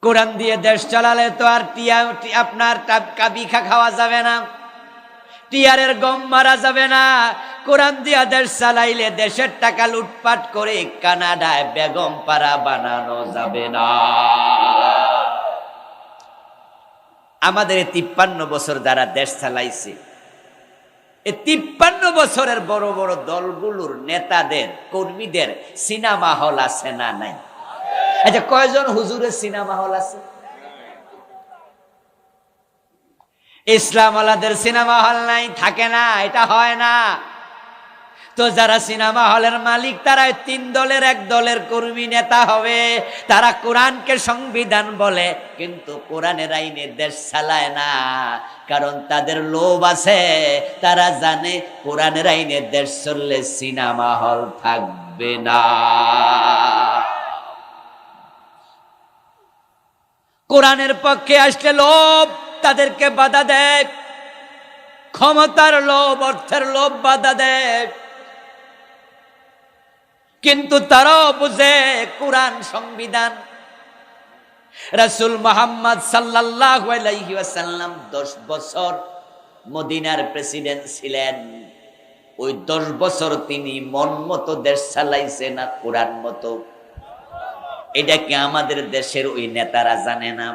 কোরআন দিয়ে দেশ চালালে তো আর আপনার কাবিখা খাওয়া যাবে না, টিয়ারের গম মারা যাবে না। কোরআন দিয়া দেশ চালাইলে দেশের টাকা লুটপাট করে কানাডায় বেগম পাড়া বানানো যাবে না। আমাদের 53 বছর যারা দেশ চালাইছে, এই 53 বছরের বড় বড় দলগুলোর নেতাদের, কর্মীদের সিনেমা হল আছে না নাই? আচ্ছা, কয়জন হুজুরের সিনেমা হল আছে? ইসলাম ওয়ালাদের সিনেমা হল নাই, থাকে না, এটা হয় না। তো যারা সিনেমা হলের মালিক তারা 3 দলের 1 দলের কর্মী নেতা হবে। তারা কোরআনকে সংবিধান বলে, কিন্তু কোরআনের আইনে দেশ চালায় না। কারণ তাদের লোভ আছে, তারা জানে কোরআনের আইনে দেশ চললে সিনেমা হল থাকবে না। কোরআনের পক্ষে আসলে লোভ তাদেরকে বাধা দেয়, ক্ষমতার লোভ, অর্থের লোভ বাধা দেয়। কিন্তু তারাও বুঝে কোরআন সংবিধান। রাসূল মুহাম্মদ সাল্লাল্লাহু আলাইহি ওয়াসাল্লাম 10 বছর মদিনার প্রেসিডেন্ট ছিলেন। ওই 10 বছর তিনি মন মতো দেশ চালাইছে না কোরআন মতো? এটা কি আমাদের দেশের ওই নেতারা জানে না?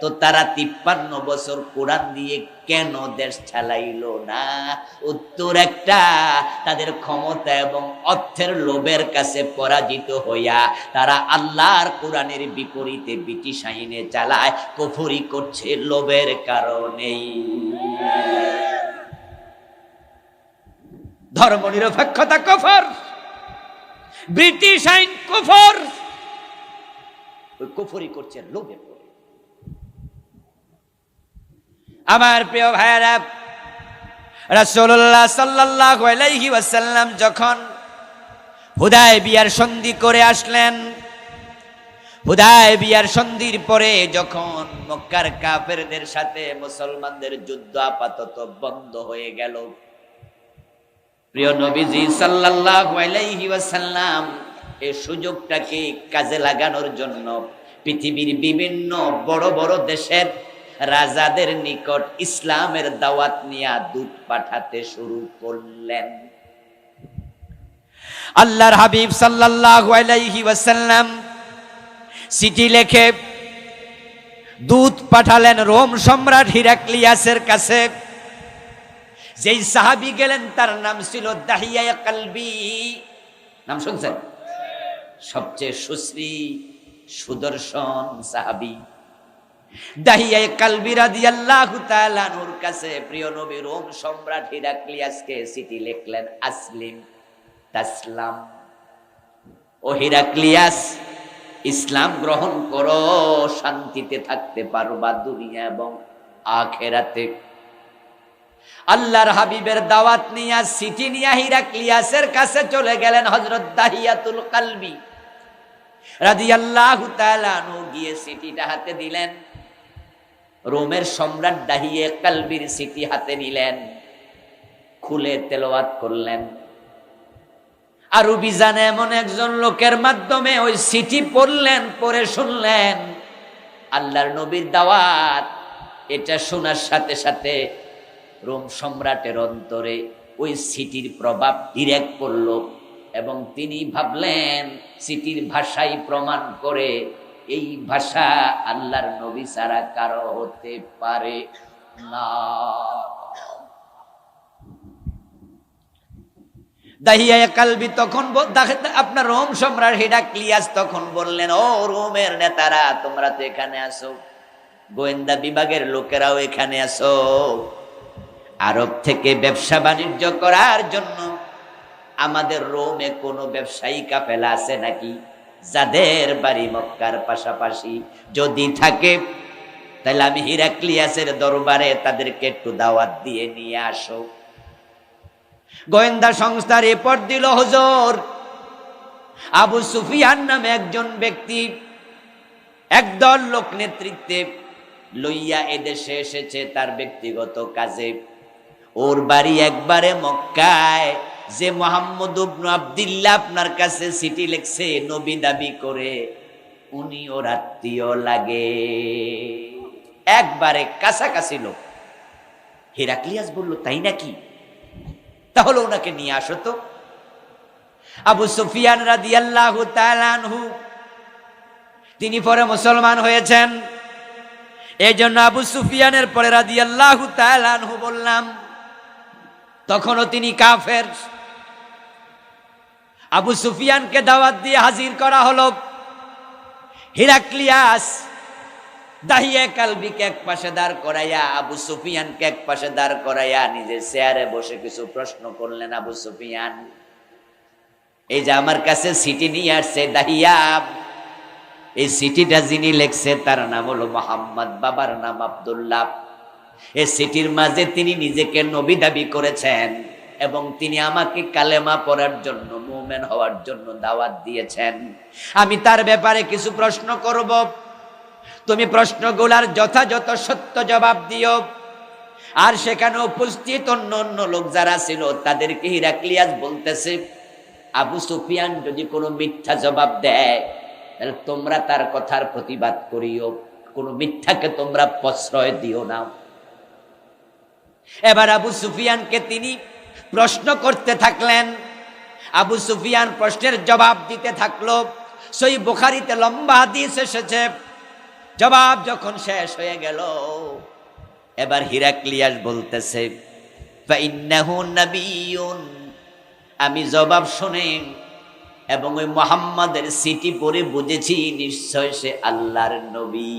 তো তারা 53 বছর কোরআন দিয়ে কেন দেশ চালাইলো না? উত্তর একটা, তাদের ক্ষমতা এবং অর্থের লোভের কাছে পরাজিত হইয়া তারা আল্লাহর কোরআনের বিপরীতে ব্রিটিশ আইনে চালায়, কুফরি করছে লোভের কারণেই। ধর্মনিরপেক্ষতা কুফর, ব্রিটিশ আইন কুফর, ওই কুফরি করছে লোভে। আমার প্রিয় ভাইরা, রাসূলুল্লাহ সাল্লাল্লাহু আলাইহি ওয়াসাল্লাম যখন হুদায়বিয়ার সন্ধি করে আসলেন, হুদায়বিয়ার সন্ধির পরে যখন মক্কার কাফেরদের সাথে মুসলমানদের যুদ্ধ আপাতত বন্ধ হয়ে গেল, প্রিয় নবীজি সাল্লাল্লাহু আলাইহি ওয়াসাল্লাম এই সুযোগটাকে কাজে লাগানোর জন্য পৃথিবীর বিভিন্ন বড় বড় দেশের রাজাদের নিকট ইসলামের দাওয়াত নিয়ে দূত পাঠাতে শুরু করলেন। আল্লাহর হাবিব সাল্লাল্লাহু আলাইহি ওয়াসাল্লাম চিঠি লিখে দূত পাঠালেন রোম সম্রাট হিরাক্লিয়াসের কাছে। যেই সাহাবী গেলেন তার নাম ছিল দাহিয়া কালবি। নাম শুনছেন? সবচেয়ে সুশ্রী সুদর্শন সাহাবী দাহিয়া কালবি রাদিয়াল্লাহু তাআলা আনহুর কাছে প্রিয় নবী রোম সম্রাট হিরাক্লিয়াসকে চিঠি লিখলেন, আসলিম তাসলাম। ও হিরাক্লিয়াস, ইসলাম গ্রহণ করো, শান্তিতে থাকতে পারবা দুনিয়া এবং আখিরাতে। আল্লাহর হাবিবের দাওয়াত নিয়ে চিঠি নিয়ে হিরাক্লিয়াসের কাছে চলে গেলেন হযরত দাহিয়াতুল কালবি রাদিয়াল্লাহু তাআলা আনহু। গিয়ে চিঠিটা হাতে দিলেন। রোমের সম্রাট দাহিয়া কালবির চিঠি হাতে নিলেন, খুলে তেলাওয়াত করলেন। আরবি জানে এমন একজন লোকের মাধ্যমে ওই চিঠি পড়লেন, পড়ে শুনলেন আল্লাহর নবীর দাওয়াত। এটা শোনার সাথে সাথে রোম সম্রাটের অন্তরে ওই চিঠির প্রভাব ডিরেক্ট পড়ল এবং তিনি ভাবলেন চিঠির ভাষাই প্রমাণ করে এই ভাষা আল্লাহর নবী ছাড়া কারো হতে পারে না। দাহিয়া কালবি তখন আপনার রোম সম্রাট হিরাক্লিয়াস তখন বললেন, ও রোমের নেতারা, তোমরা তো এখানে আসো, গোয়েন্দা বিভাগের লোকেরাও এখানে আসো। আরব থেকে ব্যবসা বাণিজ্য করার জন্য আমাদের রোমে কোনো ব্যবসায়ী কাফেলা আছে নাকি, যাদের বাড়ি মক্কার পাশাপাশি? যদি থাকে তাহলে আমি হিরাক্লিয়াসের দরবারে তাদেরকে একটু দাওয়াত দিয়ে নিয়ে আসো। গোয়েন্দা সংস্থা রিপোর্ট দিল, হুজুর আবু সুফিয়ান নামে একজন ব্যক্তি একদল লোক নেতৃত্বে লইয়া এদেশে এসেছে তার ব্যক্তিগত কাজে। ওর বাড়ি একবারে মক্কায়। যে মুহাম্মদ ইবনে আব্দুল্লাহ আপনার কাছে চিঠি লিখছে নবী দাবি করে, উনি ওর আত্মীয় লাগে, একবারে কাছাকাছি লোক। হিরাক্লিয়াস বলল, তাই নাকি? তাহলে ওনাকে নিয়ে আসো তো। আবু সুফিয়ান রাদিয়াল্লাহু তাআলা আনহু তিনি পরে মুসলমান হয়েছেন। এই জন্য আবু সুফিয়ানের পরে রাদিয়াল্লাহু তাআলা আনহু বললাম, তখনও তিনি কাফের। আবু সুফিয়ানকে দাওয়াত দিয়ে হাজির করা হলো। হিরাক্লিয়াস দাহিয়া কালবিকে এক পাশে দাঁড় করাইয়া, আবু সুফিয়ানকে এক পাশে দাঁড় করাইয়া নিজের চেয়ারে বসে কিছু প্রশ্ন করলেন। আবু সুফিয়ান, এই যে আমার কাছে চিঠি নিয়ে আসছে দাহিয়া, এই চিঠিটা যিনি লেখছে তার নাম হলো মোহাম্মদ, বাবার নাম আব্দুল্লাহ। এই চিঠির মাঝে তিনি নিজেকে নবী দাবি করেছেন এবং তিনি আমাকে কালেমা পড়ার জন্য, মুমিন হওয়ার জন্য দাওয়াত দিয়েছেন। আমি তার ব্যাপারে কিছু প্রশ্ন করব, তুমি প্রশ্নগুলার যথাযথ সত্য জবাব দিও। আর সেখানে উপস্থিত অন্য অন্য লোক যারা ছিল তাদেরকে হিরাক্লিয়াস বলতেছে, আবু সুফিয়ান যদি কোনো মিথ্যা জবাব দেয় তাহলে তোমরা তার কথার প্রতিবাদ করিও, কোনো মিথ্যাকে তোমরা প্রশ্রয় দিও না। এবার আবু সুফিয়ানকে তিনি প্রশ্ন করতে থাকলেন। আবু সুফিয়ান প্রশ্নের জবাব দিতে থাকলো। সহিহ বুখারীতে লম্বা হাদিস এসেছে। জবাব যখন শেষ হয়ে গেল, এবার হিরাক্লিয়াস বলতেছে, ফাইন্নাহু নাবিয়্যুন, আমি জবাব শুনে এবং ওই মুহাম্মাদের চিঠি পড়ে বুঝেছি নিশ্চয় সে আল্লাহর নবী।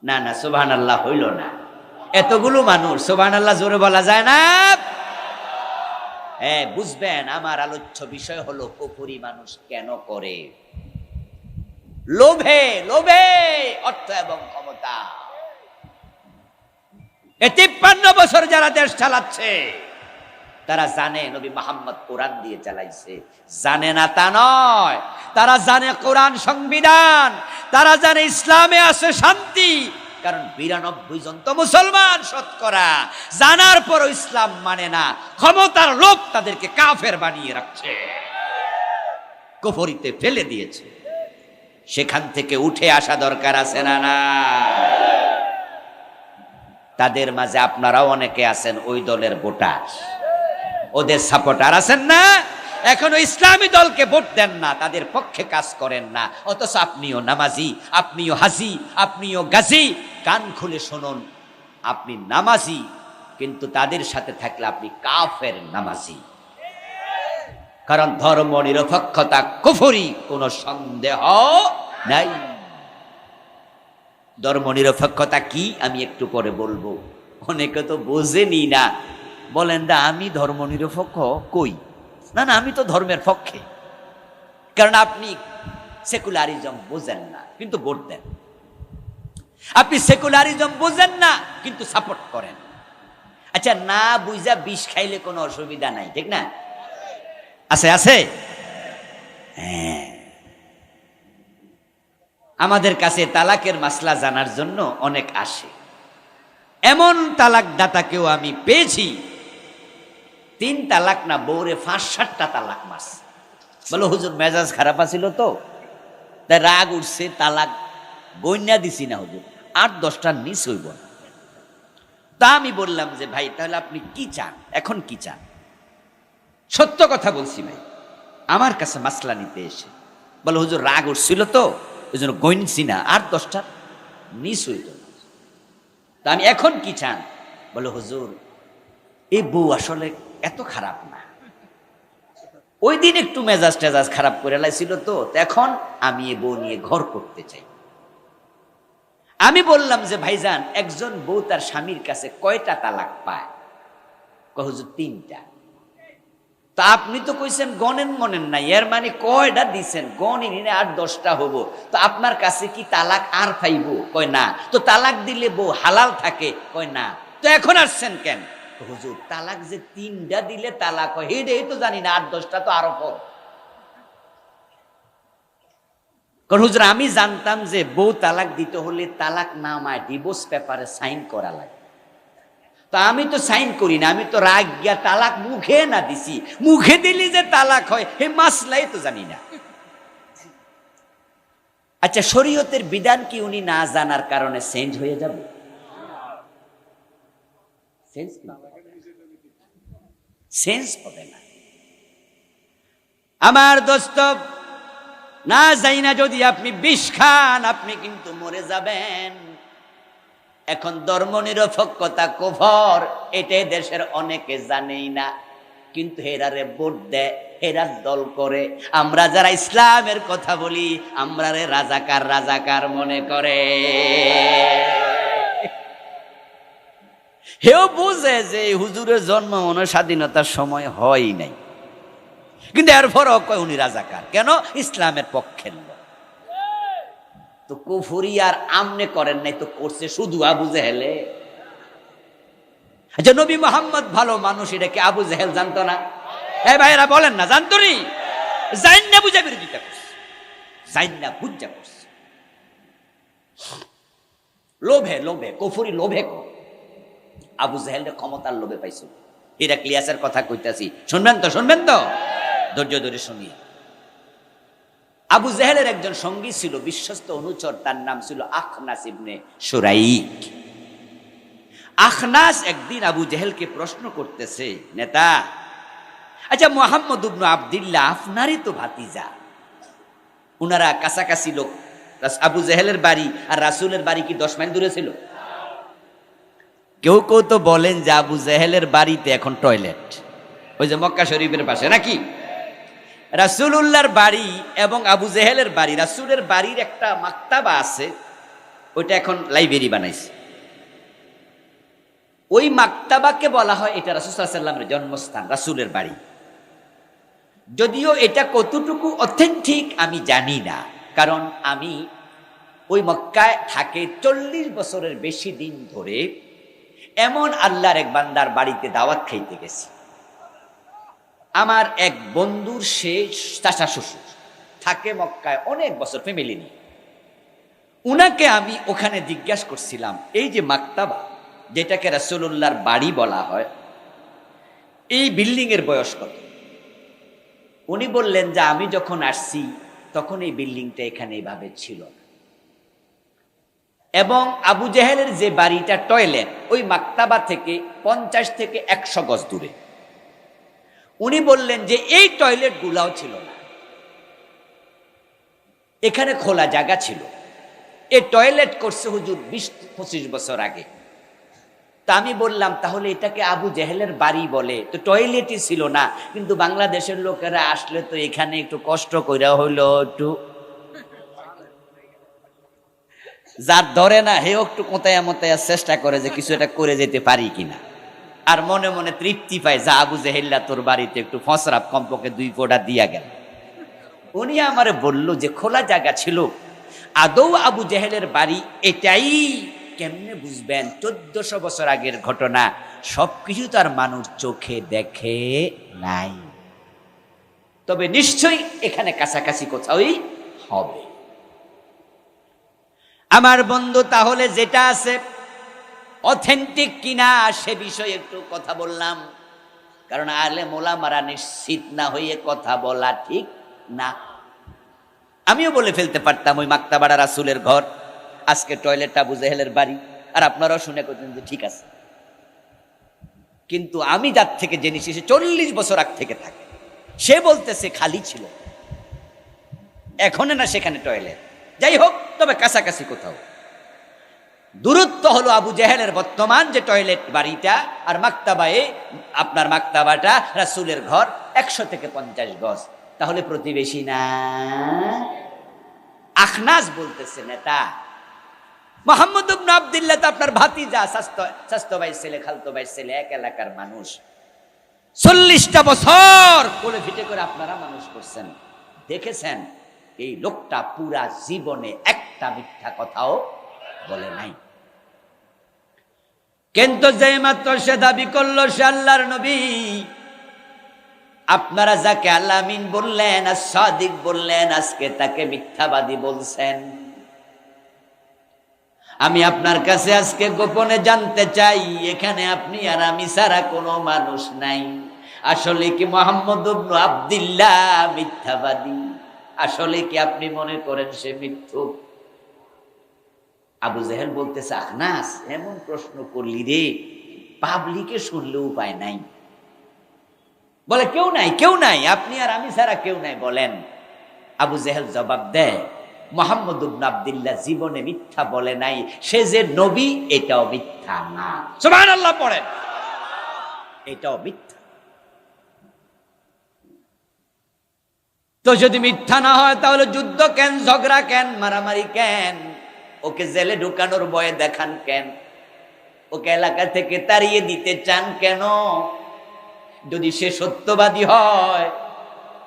না না, সুবহানাল্লাহ হইল না। এতগুলো মানুষ সুবহানাল্লাহ জোরে বলা যায় না? হ্যাঁ, বুঝবেন আমার আলোচ্য বিষয় হলো কুফরি মানুষ কেন করে? লোভে, লোভে অর্থ এবং ক্ষমতা। 53 বছর যারা দেশ চালাচ্ছে তারা জানে নবী মুহাম্মদ কোরআন দিয়ে চালাইছে। জানে না তা নয়, তারা জানে কোরআন সংবিধান, তারা জানে ইসলামে আছে শান্তি। কারণ 92 জন তো মুসলমান শতকরা, জানার পরও ইসলাম মানে না। ক্ষমতার লোভ তাদেরকে কাফের বানিয়ে রাখছে, কুফরিতে ফেলে দিয়েছে। সেখান থেকে উঠে আসা দরকার আছে না? না, তাদের মাঝে আপনারাও অনেকে আছেন ওই দলের ভোটার, ওদের সাপোর্টার আছেন না? এখনো ইসলামী দলকে ভোট দেন না, তাদের পক্ষে কাজ করেন না, অথচ আপনিও নামাজি, আপনিও হাজি, আপনিও গাজী। কান খুলে শুনুন, আপনি নামাজি, কিন্তু তাদের সাথে থাকলে আপনি কাফের নামাজি। কারণ ধর্ম নিরপেক্ষতা কুফরি, কোনো সন্দেহ নাই। ধর্ম নিরপেক্ষতা কি আমি একটু পরে বলবো। অনেকে তো বোঝেনি না, বলেন না আমি ধর্ম নিরপেক্ষ কই? না না, আমি তো ধর্মের পক্ষে। কারণ আপনি সেকুলারিজম বোঝেন না কিন্তু ভোট দেন, আপনি সেকুলারিজম বোঝেন না কিন্তু সাপোর্ট করেন। আচ্ছা, না বুঝা বিষ খাইলে কোনো অসুবিধা নাই, ঠিক না? আছে আছে। হ্যাঁ, আমাদের কাছে তালাকের মাসলা জানার জন্য অনেক আসে। এমন তালাক দাতাকেও আমি পেয়েছি 3 তালাক না, বউরে 5-7টা তালাক মাস। বলো হুজুর মেজাজ খারাপ আছিল তো, তাই রাগ উঠছে, তালাক গইনা দিছি না হুজুর, 8-10টার নিচ হইব না। তা আমি বললাম যে ভাই তাহলে আপনি কি চান, এখন কি চান? সত্য কথা বলছি ভাই, আমার কাছে মাসলা নিতে এসে বলো হুজুর রাগ উঠছিল তো ওই জন্য গইনছি না, 8-10টার নিচ হইত না। তা আমি এখন কি চান? বলো হুজুর এই বউ আসলে এত খারাপ না, ওই দিন একটু মেজাজ টেজাজ খারাপ করে লাইছিল তো, এখন আমি এ বউ নিয়ে ঘর করতে চাই। আমি বললাম যে ভাইজান একজন বউ তার স্বামীর কাছে কয়টা তালাক পায়? হুজুর 3টা। তা আপনি তো কইছেন গণেন মনেন নাই, এর মানে কয়টা দিছেন গণেন 8-10টা হবো, তো আপনার কাছে কি তালাক আর পাইব? কয় না। তো তালাক দিলে বউ হালাল থাকে? কয় না। তো এখন আসছেন কেন? হুজুর তালাক যে 3টা দিলে তালাক হয় এই তো জানি না, 8-10টা তো আরো পর। কারণ হুজুর আমি জানতাম যে বউ তালাক দিতে হলে তালাক নামায় ডিভোর্স পেপারে সাইন করা লাগে। তা আমি তো সাইন করি না, আমি তো রাগ গিয়া তালাক মুখে না দিছি, মুখে দিলি যে তালাক হয় হে মাসলাই তো জানি না। আচ্ছা, শরীয়তের বিধান কি উনি না জানার কারণে চেঞ্জ হয়ে যাবে? চেঞ্জ হবে না। আমার দোস্ত, না যাই না যদি আপনি বিষ খান আপনি কিন্তু মরে যাবেন। এখন ধর্ম নিরপেক্ষতা কুফর, এটাই দেশের অনেকে জানেই না। কিন্তু হেরারে ভোট দেয়, হেরার দল করে। আমরা যারা ইসলামের কথা বলি, আমরা রে রাজাকার রাজাকার মনে করে। হেও বুঝে যে হুজুরের জন্ম মনে স্বাধীনতার সময় হয় নাই, কিন্তু এরপরও কয় উনি রাজাকার। কেন? ইসলামের পক্ষের লোক। তো কুফরি আর আমনে করেন নাই, তো করছে শুধু আবু জেহেলে। আচ্ছা, নবী মোহাম্মদ ভালো মানুষ, এটা কি আবু জেহেল জানতো না? এই ভাইরা বলেন না, জানতো নি? জাইন না বুঝা বিরোধিতা করছে, জাইন না বুঝা করছে। লোভে লোভে কুফরি লোভে আবু জেহেলের ক্ষমতার লোভে পাইছিল। হিরাক্লিয়াসের কথা কইতাছি, শুনবেন তো? শুনবেন তো? ধৈর্য ধরে শুনিয়ে। আবু জেহেলের একজন সঙ্গী ছিল, বিশ্বস্ত অনুচর, তার নাম ছিল আখনাস ইবনে শুরাইক। আখনাস একদিন আবু জেহেলকে প্রশ্ন করতেছে, নেতা, আচ্ছা মুহাম্মদ ইবনে আব্দুল্লাহ আপনারই তো ভাতিজা, উনারা কাছাকাছি লোক। আবু জেহেলের বাড়ি আর রাসূলের বাড়ি কি 10 মাইল দূরে ছিল? কেউ কেউ তো বলেন যে আবু জেহেলের বাড়িতে এখন টয়লেট, ওই যে মক্কা শরীফের পাশে নাকি। রাসূলুল্লাহর বাড়ি এবং আবু জেহেলের বাড়ি, রাসূলের বাড়ির একটা মাকতাবা আছে, ওইটা এখন লাইব্রেরি বানাইছে। ওই মাকতাবাকে বলা হয় এটা রাসূল সাল্লাল্লাহু আলাইহি ওয়াসাল্লামের জন্মস্থান, রাসূলের বাড়ি। যদিও এটা কতটুকু অথেন্টিক আমি জানি না, কারণ আমি ওই মক্কায় থাকে 40 বছরের বেশি দিন ধরে এমন আল্লাহর এক বান্দার বাড়িতে দাওয়াত খাইতে গেছি। আমার এক বন্ধুর সে চাচা শ্বশুর থাকে মক্কায় অনেক বছর, ফ্যামিলি নিয়ে। উনাকে আমি ওখানে জিজ্ঞাসা করছিলাম, এই যে মাকতাবা যেটাকে রাসূলুল্লাহর বাড়ি বলা হয়, এই বিল্ডিং এর বয়স কত? উনি বললেন যে আমি যখন আসছি তখন এই বিল্ডিংটা এখানে এইভাবে ছিল না, এবং আবু জেহেলের যে বাড়িটা টয়লেট ওই মাকতাবা থেকে 50 থেকে 100 গজ দূরে। উনি বললেন যে এই টয়লেট গুলাও ছিল না, এখানে খোলা জায়গা ছিল। এই টয়লেট করছে হুজুর 20-25 বছর আগে। তা আমি বললাম, তাহলে এটাকে আবু জেহেলের বাড়ি বলে, তো টয়লেটই ছিল না, কিন্তু বাংলাদেশের লোকেরা আসলে তো এখানে একটু কষ্ট কইরা হইলো, একটু যার ধরে না হেও একটু কোথায় মতায় চেষ্টা করে যে কিছু এটা করে যেতে পারি কিনা, আর মনে মনে তৃপ্তি পায় যা আবু জেহেল্লা তোর বাড়িতে একটু ফসরাপ কমপক্ষে 2 ফোঁটা দিয়া গেল। উনি আমারে বলল যে খোলা জায়গা ছিল, আদৌ আবু জেহেলের বাড়ি এটাই কেমনে বুঝবেন? 1400 বছর আগের ঘটনা, সবকিছু তার মানুষ চোখে দেখে নাই, তবে নিশ্চয়ই এখানে কাছাকাছি কোথাওই হবে। আমার বন্ধু তাহলে যেটা আছে অথেন্টিক কিনা সে বিষয়ে একটু কথা বললাম, কারণ আলেম ওলামারা নিশ্চিত না হয়ে কথা বলা ঠিক না। আমিও বলে ফেলতে পারতাম ওই মাকতাবাড়া রাসূলের ঘর, আজকে টয়লেটটা আবু জেহেলের বাড়ি, আর আপনারাও শুনে করতেন যে ঠিক আছে। কিন্তু আমি যার থেকে জেনেছি সে 40 বছর আগ থেকে থাকে, সে বলতেছে খালি ছিল, এখনো না সেখানে টয়লেট। যাই হোক, তবে কাছাকাছি কোথাও। দূরত্ব হলো আবু জেহেলের বর্তমান যে টয়লেট বাড়িটা আর মাকতাবায়ে, আপনার মাকতাবাটা রাসূলের ঘর 100 থেকে 50 গজ, তাহলে প্রতিবেশী না? আখনাস বলতেছে, নেতা মুহাম্মদ ইবনে আব্দুল্লাহ তো আপনার ভাতিজা, স্বাস্থ্য ভাই ছেলে, খালতো ভাই ছেলে, এক এলাকার মানুষ। 40টা বছর কোলে ফিটে করে আপনারা মানুষ করছেন, দেখেছেন এই লোকটা পুরা জীবনে একটা মিথ্যা কথাও বলে নাই। কিন্তু যে মাত্র সে দাবি করলো সে আল্লাহর নবী, আপনারা যাকে আল-আমিন বললেন আর সাদিক বললেন, আজকে তাকে মিথ্যাবাদী বলছেন। আমি আপনার কাছে আজকে গোপনে জানতে চাই, এখানে আপনি আর আমি ছাড়া কোনো মানুষ নাই। আসলে কি মুহাম্মদ ইবনে আব্দুল্লাহ মিথ্যাবাদী? আসলে কি আপনি মনে করেন সে মিথ্যুক? আবু জেহেল বলতেছে, আখনাস এমন প্রশ্ন করলি রে, পাবলিকে শুনলে উপায় নাই। বলে কেউ নাই, কেউ নাই, আপনি আর আমি ছাড়া কেউ নাই। বলেন। আবু জেহেল জবাব দেয়, মুহাম্মদ ইবনে আব্দুল্লাহ জীবনে মিথ্যা বলে নাই, সে যে নবী এটাও মিথ্যা না। সুবহানাল্লাহ পড়েন, এটাও মিথ্যা। তো যদি মিথ্যা না হয় তাহলে যুদ্ধ কেন, ঝগড়া কেন, মারামারি কেন? ওকে জেলে ঢুকানোর ভয়ে দেখান কেন? ওকে এলাকা থেকে তাড়িয়ে দিতে চান কেন? যদি সে সত্যবাদী হয়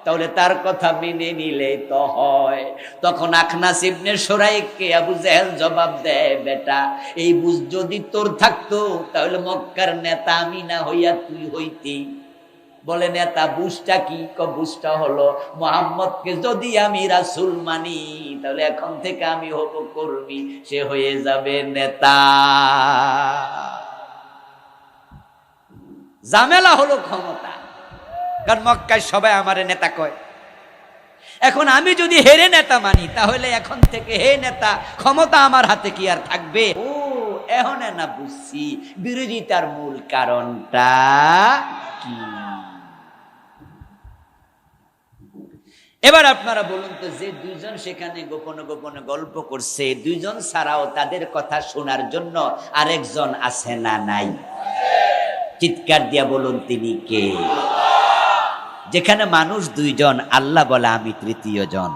তাহলে তার কথা মেনে নিলে তো হয়। তখন আখনাস ইবনে সুরাইককে আবু জেহেল জবাব দেয়, বেটা এই বুঝ যদি তোর থাকতো তাহলে মক্কার নেতা আমি না হইয়া তুই হইতি। বলে নেতা বুঝটা কি? বুঝটা হলো মুহাম্মদকে যদি আমি রাসূল মানি তাহলে এখন থেকে আমি হব কর্মী, সে হয়ে যাবে নেতা। ঝামেলা হলো ক্ষমতা, কারণ মক্কায় সবাই আমারে নেতা কয়। এখন আমি যদি হেরে নেতা মানি তাহলে এখন থেকে হে নেতা, ক্ষমতা আমার হাতে কি আর থাকবে? ও এখন না বুঝছি বিরোধিতার মূল কারণটা কি। এবার আপনারা বলুন তো, যে দুইজন সেখানে গোপনে গোপনে গল্প করছে, দুইজন ছাড়াও তাদের কথা শোনার জন্য আরেকজন আছে না নাই? চিৎকার দিয়া বলুন তিনি কে? যেখানে মানুষ দুইজন, আল্লাহ বলে আমি তৃতীয় জন।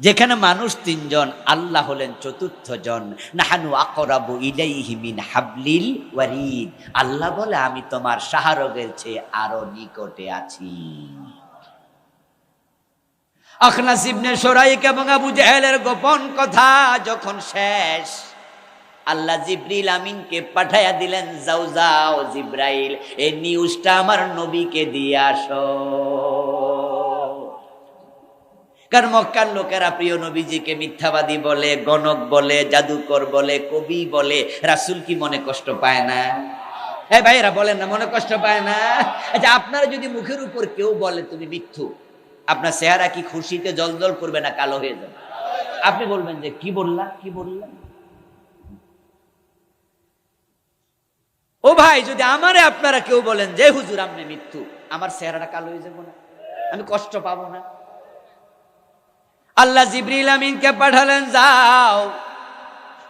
যেখানে মানুষ তিনজন, আল্লাহ হলেন চতুর্থ জন। নাহানু আকরাবু ইলাইহি মিন হাবলিল ওয়ারিদ, আল্লাহ বলে আমি তোমার শাহরগের চেয়ে আরো নিকটে আছি। আখনাস ইবনে সুরাইক এবং আবু জেহেলের গোপন কথা যখন শেষ, আল্লাহ জিবরিল আমিনকে পাঠাইয়া দিলেন, যাও যাও জিব্রাইল এই নিউজটা আমার নবীকে দিয়ে আসো। কারণ মক্কার লোকেরা প্রিয় নবীজিকে মিথ্যাবাদী বলে, গণক বলে, জাদুকর বলে, কবি বলে। রাসূল কি মনে কষ্ট পায় না? হ্যাঁ ভাইরা বলেন না, মনে কষ্ট পায় না? আচ্ছা আপনারা যদি মুখের উপর কেউ বলে তুমি মিথ্যু, আপনার চেহারা কি খুশিতে জলজল করবে না কালো হয়ে যাবে? আপনি বলবেন যে কি বললা, কি বললা। ও ভাই, যদি আমারে আপনারা কেউ বলেন যে হুজুর আপনি মিথ্যু, আমার চেহারাটা কালো হয়ে যাবো না? আমি কষ্ট পাবো না? আল্লাহ জিবরিল আমিনকে পাঠালেন, যাও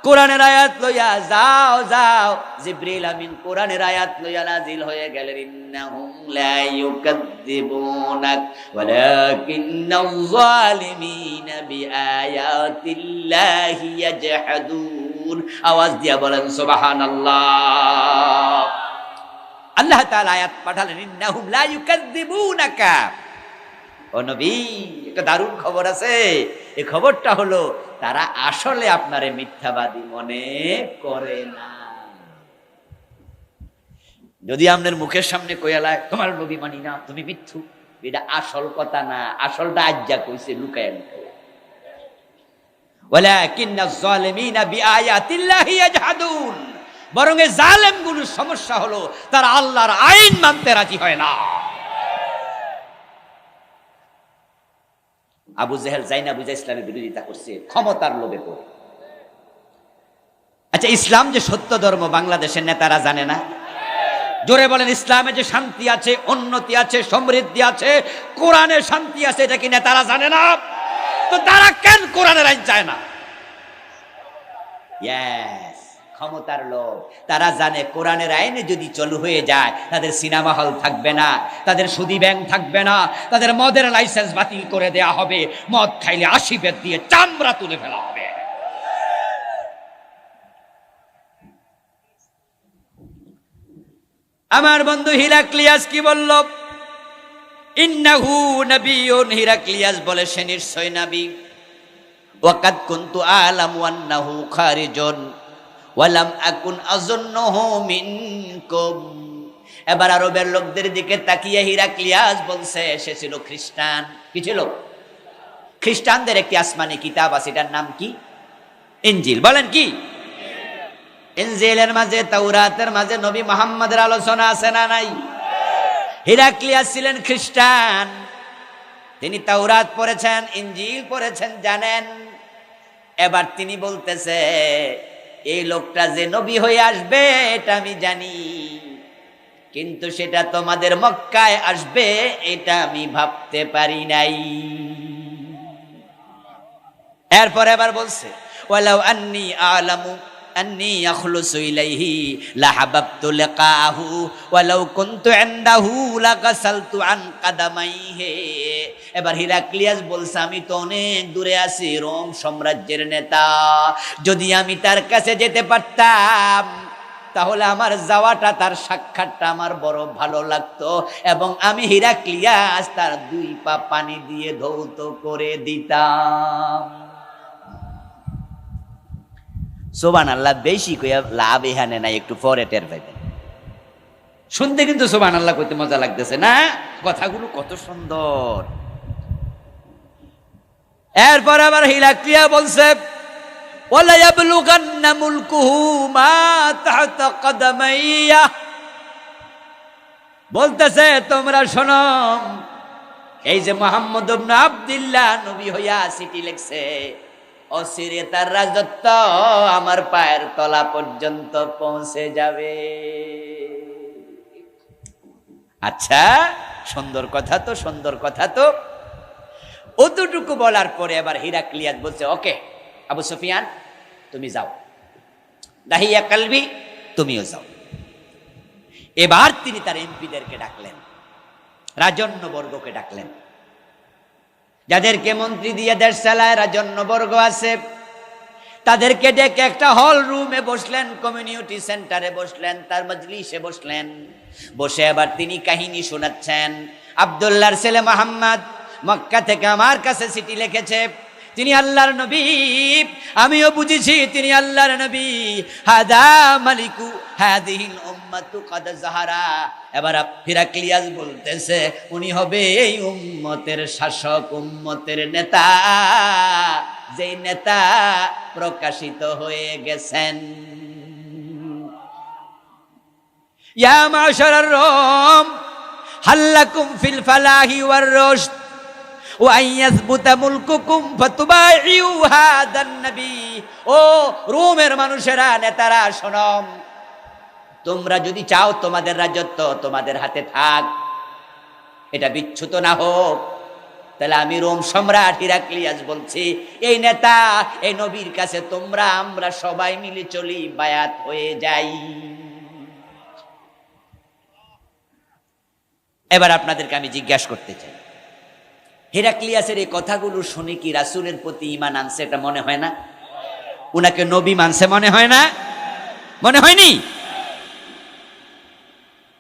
কোরআনের আয়াত লইয়া যাও যাও। জিবরিল আমিন কোরআনের আয়াত লইয়া নাজিল হয়ে গেলেন, ইন্নাহুম লা ইউকাযযিবুনাক ওয়ালাকিন্নাল যালিমিনা বিআয়াতিল্লাহি ইয়াজহাদুন। আওয়াজ দিয়া বলেন সুবহানাল্লাহ। আল্লাহ তাআলা আয়াত পাঠালেন, ইন্নাহুম লা ইউকাযযিবুনাকা। ও নবী, একটা দারুণ খবর আছে। এই খবরটা হলো তারা আসলে আপনারে মিথ্যাবাদী মনে করে না। যদি আপনার মুখের সামনে কইয়ালায় তোমার নবী মানি না, তুমি মিথ্যু, এটা আসল কথা না। আসলটা আজ্জা কইছে লুকায় লুকায়। ওয়ালাকিন্নাজ যালিমিনা বিআয়াতিল্লাহি ইয়াজহাদুন। বরং এই জালেমগুলোর সমস্যা হলো তারা আল্লাহর আইন মানতে রাজি হয় না। আবু জেহেল যাই না বুঝা ইসলামের বিরোধিতা করছে ক্ষমতার লোভে পড়ে। আচ্ছা ইসলাম যে সত্য ধর্ম বাংলাদেশের নেতারা জানে না? জোরে বলেন, ইসলামে যে শান্তি আছে, উন্নতি আছে, সমৃদ্ধি আছে, কোরআনে শান্তি আছে, এটা কি নেতারা জানে না? তো তারা কেন কোরআনের আইন চায় না? ইয়েস, ক্ষমতার লোভ। তারা জানে কোরআনের আইনে যদি চালু হয়ে যায় তাদের সিনেমা হল থাকবে না, তাদের সুদী ব্যাংক থাকবে না, তাদের মদের লাইসেন্স বাতিল করে দেয়া হবে, মদ খাইলে 80 বেত দিয়ে চামড়া তুলে ফেলা হবে। আমার বন্ধু হিরাক্লিয়াস কি বলল? ইন্নাহু নাবিয়ুন। হিরাক্লিয়াস বলে সে নিশ্চয় নবী। ওয়াকাদ কুনতু আলামু আন্নাহু খারিজুন ওয়ালাম আকুন আযুন্নুহু মিনকুম। এবার আরবের লোকদের দিকে তাকিয়ে হিরাক্লিয়াস বলছে সে ছিল খ্রিস্টান। কি ছিল? খ্রিস্টানদের একটি আসমানি কিতাব আছে, এটার নাম কি? ইনজিল। বলেন কি? ইনজিলের মাঝে, তাওরাতের মাঝে নবী মুহাম্মদের আলোচনা আছে না নাই? হিরাক্লিয়াস ছিলেন খ্রিস্টান, তিনি তাওরাত পড়েছেন, ইনজিল পড়েছেন, জানেন। এবার তিনি বলতেছে এই লোকটা যে নবী হয়ে আসবে এটা আমি জানি, কিন্তু সেটা তোমাদের মক্কায় আসবে এটা আমি ভাবতে পারি নাই। এরপর এবার বলছে ওয়ালাউ আন্নী আলামু আন্নী আখলুসু ইলাইহি লাহাবাবতু লিকাহু ওয়ালাউ কুনতু ইনদাহু লাগাসালতু আন কাদামাইহি। এবার হিরাক্লিয়াস বলছে, আমি তো অনেক দূরে আছি, রোম সাম্রাজ্যের নেতা, যদি আমি তার কাছে যেতে পারতাম তাহলে আমার যাওয়াটা, তার সাক্ষাৎটা আমার বড় ভালো লাগতো, এবং আমি হিরাক্লিয়াস তার 2 পা পানি দিয়ে ধৌত করে দিতাম। সুবহানাল্লাহ, বেশি কইয়া লাভ এখানে নাই, একটু পরে টের পাইবেন। শুনতে কিন্তু সুবহানাল্লাহ কইতে মজা লাগতেছে না? কথাগুলো কত সুন্দর। এরপর আবার হিরাক্লিয়া বলছে, ওয়ালা ইয়াবলুগান্না মুলকুহু মা তাহতা কদামাইয়া। বলতেছে, তোমরা শোনো, এই যে মুহাম্মদ ইবনে আব্দুল্লাহ নবী হইয়া চিঠি লিখছে, অচিরে তার রাজত্ব আমার পায়ের তলা পর্যন্ত পৌঁছে যাবে। আচ্ছা, সুন্দর কথা তো, সুন্দর কথা তো। অতটুকু বলার পরে এবার হিরাক্লিয়াস বলছে, ওকে আবু সুফিয়ান, তুমি যাও, দাহিয়া কালবি, তুমিও যাও। এবার তিনি তার এমপিদেরকে ডাকলেন, রাজন্যবর্গকে ডাকলেন, যাদেরকে মন্ত্রী দিয়ে দেশ চালায়, রাজন্যবর্গ আছে, তাদেরকে ডেকে একটা হল রুমে বসলেন, কমিউনিটি সেন্টারে বসলেন, তার মজলিসে বসলেন। বসে এবার তিনি কাহিনী শোনাচ্ছেন। আব্দুল্লাহর ছেলে মুহাম্মদ মক্কা থেকে আমার কাছে চিঠি লিখেছে, তিনি আল্লাহর নবী, আমিও বুঝেছি তিনি আল্লাহর নবী। হাদা মালিকু হাদিহিল উম্মাতু কদ যাহারা। এবার হিরাক্লিয়াস বলতেছে, উনি হবে এই উম্মতের শাসক, উম্মতের নেতা, যেই নেতা প্রকাশিত হয়ে গেছেন। ইয়া মাশারার রোম হাল্লাকুম ফিল ফালাহি ওয়ার রশদ ও রোমের মানুষেরা, নেতারা, শোনো, তোমরা যদি চাও তোমাদের রাজত্ব তোমাদের হাতে থাক, এটা বিচ্যুত না হোক, তাহলে আমি রোম সম্রাট হিরাক্লিয়াস বলছি, এই নেতা, এই নবীর কাছে তোমরা আমরা সবাই মিলে চলি, বায়াত হয়ে যাই। এবার আপনাদেরকে আমি জিজ্ঞাসা করতে চাই, হিরাক্লিয়াসের এই কথাগুলো শুনে কি রাসূলের প্রতি ঈমান আনছে? এটা মনে হয় না? উনাকে নবী মানছে মনে হয় না? মনে হয়নি?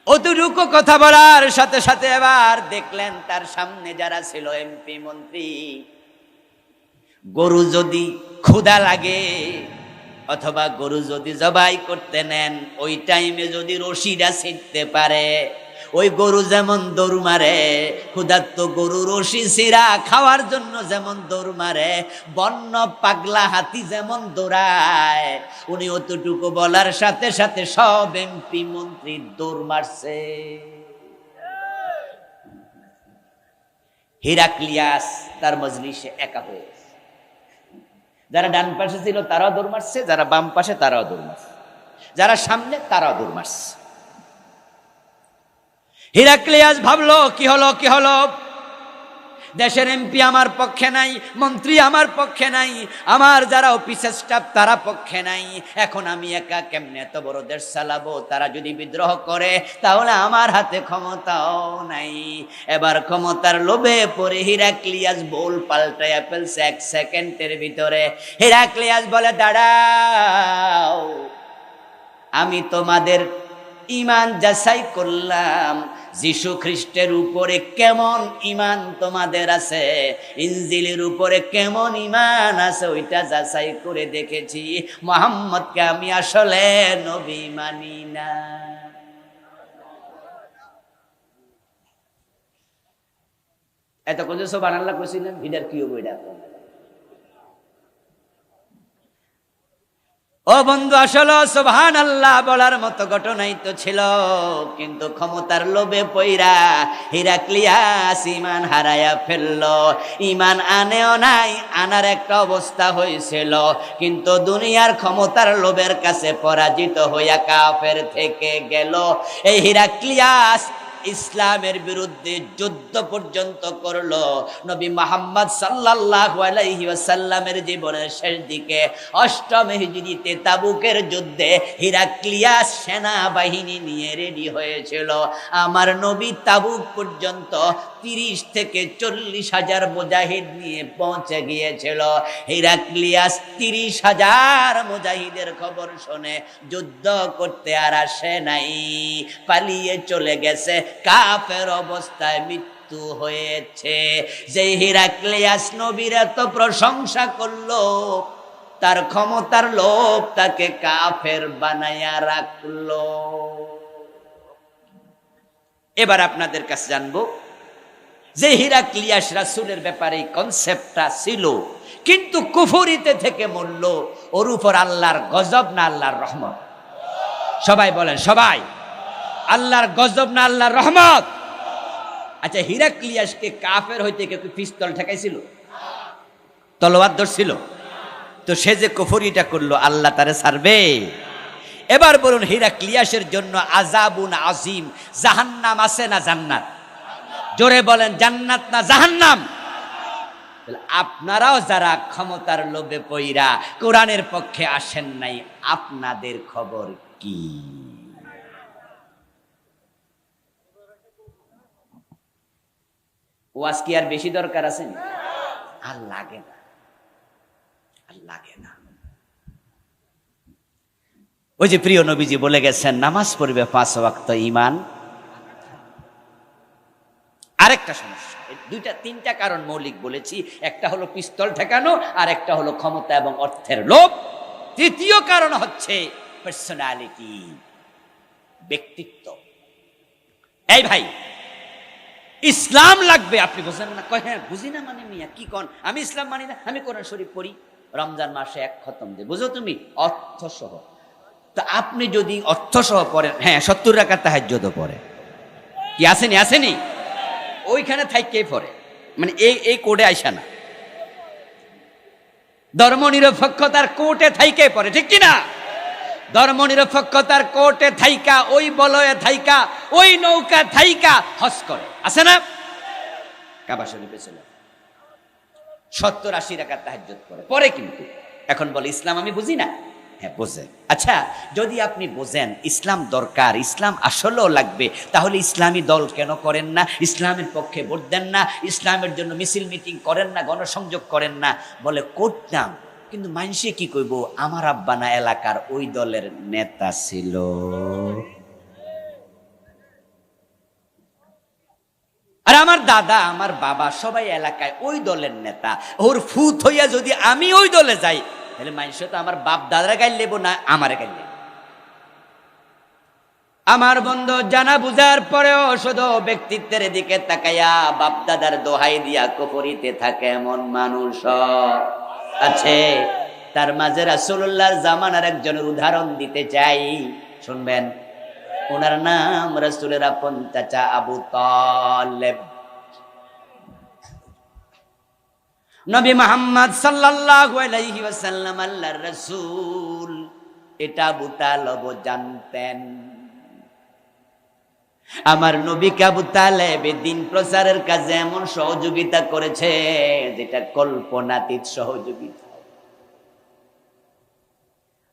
অতটুকু কথা বলার সাথে সাথে এবার দেখলেন তার সামনে যারা ছিল এমপি মন্ত্রী, গরু যদি ক্ষুধা লাগে অথবা গরু যদি জবাই করতে নেন, ওই টাইমে যদি রশিটা ছিঁড়তে পারে, ওই গরু যেমন দৌড় মারে, ক্ষুধার্ত গরু রশি ছিঁড়া খাওয়ার জন্য যেমন দৌড় মারে, বন্য পাগলা হাতি যেমন দৌড়ায়, উনি অতটুকু বলার সাথে সাথে সব এমপি মন্ত্রী দৌড় মারছে। হিরাক্লিয়াস তার মজলিসে একা হয়ে, যারা ডান পাশে ছিল তারাও দৌড় মারছে, যারা বাম পাশে তারাও দৌড় মারছে, যারা সামনে তারাও দৌড় মারছে। হিরাক্লিয়াস ভাবলো, কি হলো, কি হলো? দেশের এমপি আমার পক্ষে নাই, মন্ত্রী আমার পক্ষে নাই, আমার যারা অফিসের স্টাফ তারা পক্ষে নাই, এখন আমি একা কেমনে এত বড় দেশ চালাবো? তারা যদি বিদ্রোহ করে তাহলে আমার হাতে ক্ষমতাও নাই। এবার ক্ষমতার লোভে পড়ে হিরাক্লিয়াস বল পাল্টাইয়া ফেলছে 1 সেকেন্ডের ভিতরে। হিরাক্লিয়াস বলে, দাঁড়াও, আমি তোমাদের ঈমান যাচাই করলাম, যীশু খ্রিস্টের উপরে কেমন ঈমান তোমাদের আছে, ইনজিলের উপরে কেমন ঈমান আছে, ওইটা যাচাই করে দেখেছি। মুহাম্মদকে আমি আসলে নবী মানি না। এত কিছু সুবহানাল্লাহ কইছিলেন, ভিডার কি হবে এটা? ও বন্ধু, আসলে সুবহানাল্লাহ বলার মতো ঘটনাই তো ছিল, কিন্তু ক্ষমতার লোভে পইরা হিরাক্লিয়াস ঈমান হারায়া ফেললো। ঈমান আনেও নাই, আনার একটা অবস্থা হয়েছিল, কিন্তু দুনিয়ার ক্ষমতার লোভের কাছে পরাজিত হইয়া কাফের থেকে গেল। এই হিরাক্লিয়াস ইসলামের বিরুদ্ধে যুদ্ধ পর্যন্ত করলো। নবী মুহাম্মদ সাল্লাল্লাহু আলাইহি ওয়াসাল্লামের জীবনের শেষ দিকে 8ম হিজরিতে তাবুকের যুদ্ধে হিরাক্লিয়াস সেনাবাহিনী নিয়ে রেডি হয়েছিল। আমার নবী তাবুক পর্যন্ত 30 থেকে 40,000 মুজাহিদ নিয়ে পৌঁছে গিয়েছিল। হিরাক্লিয়াস 30,000 মুজাহিদের খবর শুনে যুদ্ধ করতে আর আসে নাই, পালিয়ে চলে গেছে। কাফের অবস্থায় মৃত্যু হয়েছে। যে হিরাক্লিয়াস নবীর এত প্রশংসা করলো, তার ক্ষমতার লোভ তাকে কাফের বানায়া রাখলো। এবার আপনাদের কাছে জানবো যে হিরাক্লিয়াস রাসূলের ব্যাপারে কনসেপ্টটা ছিল, কিন্তু কুফরিতে থেকে মরল। ওর উপর আল্লাহর গজব না আল্লাহর রহমত? সবাই বলেন, সবাই। আল্লাহর গজব না আল্লাহর রহমত? আচ্ছা, হিরাক্লিয়াসকে কাফের হইতে কেউ পিস্তল ঠেকাইছিল? তলোয়ার ধরছিল? তো সে যে কুফরিটা করলো, আল্লাহ তারে ছাড়বে? এবার বলুন, হিরাক্লিয়াসের জন্য আযাবুন আযীম, জাহান্নাম আছে না জান্নাত? জোরে বলেন, জান্নাত না জাহান্নাম? আপনারাও যারা ক্ষমতার লোভে পইরা কোরআনের পক্ষে আসেন নাই, আপনাদের খবর কি? ওয়াজ কি আর বেশি দরকার আছে? আর লাগে না, আর লাগে না। ওই যে প্রিয় নবীজি বলে গেছেন, নামাজ পড়বে 5 ওয়াক্ত ঈমান। আরেকটা সমস্যা, তিনটা কারণ মৌলিক বলেছি। একটা হলো পিস্তল ঠেকানো, আর একটা হলো ক্ষমতা এবং অর্থের লোভ। তৃতীয় কারণ হচ্ছে পার্সোনালিটি, ব্যক্তিত্ব। এই ভাই, ইসলাম লাগবে, আপনি বুঝেন না? কয় হ্যাঁ বুঝি না মানে মিয়া কি কন? আমি ইসলাম মানি না, আমি কোরআন শরীফ পড়ি, রমজান মাসে 1 খতম দেই। বুঝো তুমি? অর্থ সহ। তো আপনি যদি অর্থ সহ পড়েন, হ্যাঁ 70 রাকাত তাহাজ্জুদও পড়ে, কি আসেনি? আসেনি? ওইখানে থাইকেই পড়ে, মানে এই কোডে আইসা না, ধর্ম নিরপেক্ষতার কোর্টে থাইকে পড়ে, ঠিক কি না? ধর্ম নিরপেক্ষতার কোর্টে থাইকা, ওই বলয়ে থাইকা, ওই নৌকা থাইকা হজ করে, আছে না? কাবা শরীফে ছিল 70-80 রাকাত তাহাজ্জুদ পড়ে, কিন্তু এখন বলে ইসলাম আমি বুঝি না। হ্যাঁ বোঝেন। আচ্ছা, যদি আপনি বোঝেন ইসলাম দরকার, ইসলাম আসলেও লাগবে, তাহলে ইসলামী দল কেন করেন না? ইসলামের পক্ষে ভোট দেন না? ইসলামের জন্য মিছিল মিটিং করেন না? গণসংযোগ করেন না? বলে করতাম, কিন্তু মানুষে কি কইব, আমার আব্বা না এলাকার ওই দলের নেতা ছিল। আর আমার দাদা, আমার বাবা সবাই এলাকায় ওই দলের নেতা। ওর ফুত হইয়া যদি আমি ওই দলে যাই, তাহলে মানুষ তো আমার বাপ দাদারা গাইল লেবো না আমারে গাইল লেবো। আমার বন্ধু, জানা বুঝার পরেও শুধু ব্যক্তিত্বের দিকে তাকাইয়া বাপ দাদার দোহাই দিয়া কুফরিতে থাকে এমন মানুষ আছে। তার মাঝে রাসূলুল্লাহর জামানার একজনের উদাহরণ দিতে চাই, শুনবেন। ওনার নাম রাসূলের আপন চাচা আবু তালেব। নবী মুহাম্মদ সাল্লাল্লাহু আলাইহি ওয়াসাল্লাম আল্লাহর রাসূল, এটা আবু তালেব জানতেন। আমার নবীকে আবু তালেব দিন প্রচারের কাজে এমন সহযোগিতা করেছে যেটা কল্পনাতীত সহযোগিতা।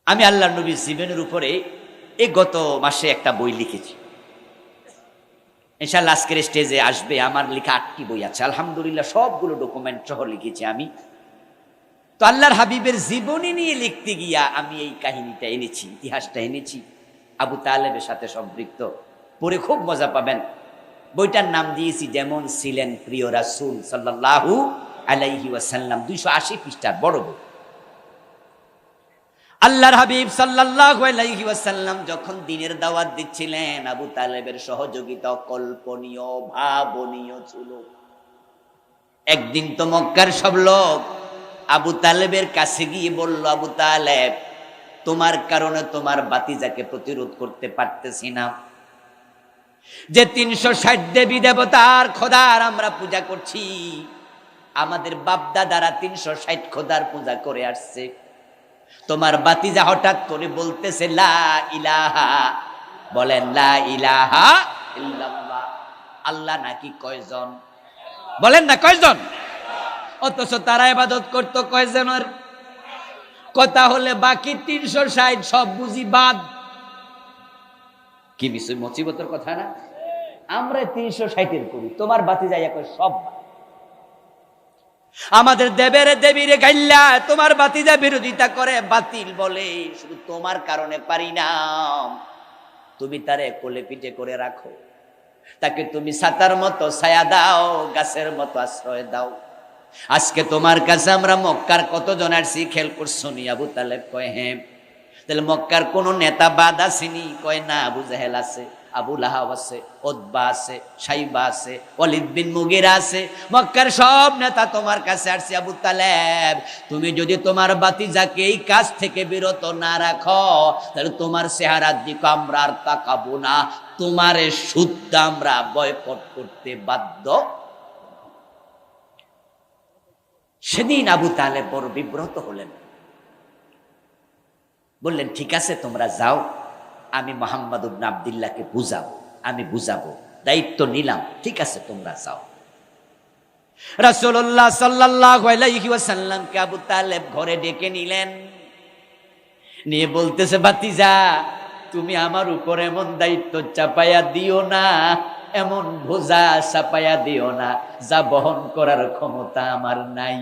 আমি আল্লাহর নবীর জীবনের উপরে এই গত মাসে একটা বই লিখেছি, ইনশাআল্লাহ আজকের স্টেজে আসবে। আমার লেখা 8টি বই আছে, আলহামদুলিল্লাহ সবগুলো ডকুমেন্ট সহ লিখেছি আমি। তো আল্লাহর হাবিবের জীবনী নিয়ে লিখতে গিয়া আমি এই কাহিনীটা এনেছি, ইতিহাসটা এনেছি, আবু তালেবের সাথে সম্পৃক্ত। পড়ে খুব মজা পাবেন। বইটার নাম দিয়েছি যেমন ছিলেন প্রিয় রাসূল সাল্লাল্লাহু আলাইহি ওয়াসাল্লাম। 280 পৃষ্ঠার বড় বই। আল্লাহর হাবিব সাল্লাল্লাহু আলাইহি ওয়াসাল্লাম যখন দ্বীনের দাওয়াত দিচ্ছিলেন, আবু তালেবের সহযোগিতা কল্পনীয়, ভাবনীয় ছিল। একদিন তো মক্কার সব লোক আবু তালেবের কাছে গিয়ে বলল, আবু তালেব, তোমার কারণে তোমার বাতিজাকে প্রতিরোধ করতে পারতেছি না। যে 360 দেবী দেবতার খোদার আমরা পূজা করছি, আমাদের বাপ দাদারা 360 খোদার পূজা করে আসছে। তোমার বাতিজা হঠাৎ করে বলতেছে লা ইলাহা, বলেন লা ইলাহা ইল্লাল্লাহ। আল্লাহ নাকি কয়জন? বলেন না কয়জন? অথচ তারা ইবাদত করতো কয়জনের? কথা হলে বাকি 360 সব বুঝি বাদ। কি বিষয় মুসিবতের কথা না? আমরা 360 করি, তোমার বাতি যাই এখন সব। আমাদের দেবের দেবীরে গাইল্লা তোমার বাতিজা বিরোধিতা করে, বাতিল বলে, শুধু তোমার কারণে পারি না। তুমি তারে কোলে পিঠে করে রাখো, তাকে তুমি ছাতার মতো ছায়া দাও, গাছের মতো আশ্রয় দাও। আজকে তোমার কাছে আমরা মক্কার কতজন আসছি খেয়াল করছো নি? আবু তালেব কয় হ্যাঁ। তাহলে মক্কার কোন নেতা বাদ আসেনি? কয় না। আবু জাহেল আছে, আবু লাহাব আছে, উতবা আছে, শাইবা আছে, ওয়ালিদ বিন মুগিরা আছে, মক্কার সব নেতা তোমার কাছে আসছে। আবু তালেব, তুমি যদি তোমার বাতিজাকে এই কাজ থেকে বিরত না রাখো, তাহলে তোমার চেহারার দিকে আমরা আর তাকাবো না, তোমার শুদ্ধ আমরা বয়কট করতে বাধ্য। সেদিন আবু তালেব বড় বিব্রত হলেন, বললেন ঠিক আছে তোমরা যাও, আমি মুহাম্মদ ইবনে আব্দুল্লাহকে বুঝাবো, আমি বুঝাবো, দায়িত্ব নিলাম, ঠিক আছে তোমরা যাও। রাসূলুল্লাহ সাল্লাল্লাহু আলাইহি ওয়াসাল্লামকে আবু তালেব ঘরে ডেকে নিলেন, নিয়ে বলতেছে ভাতিজা তুমি আমার উপর এমন দায়িত্ব চাপাইয়া দিও না, এমন বোঝা চাপাইয়া দিও না যা বহন করার ক্ষমতা আমার নাই।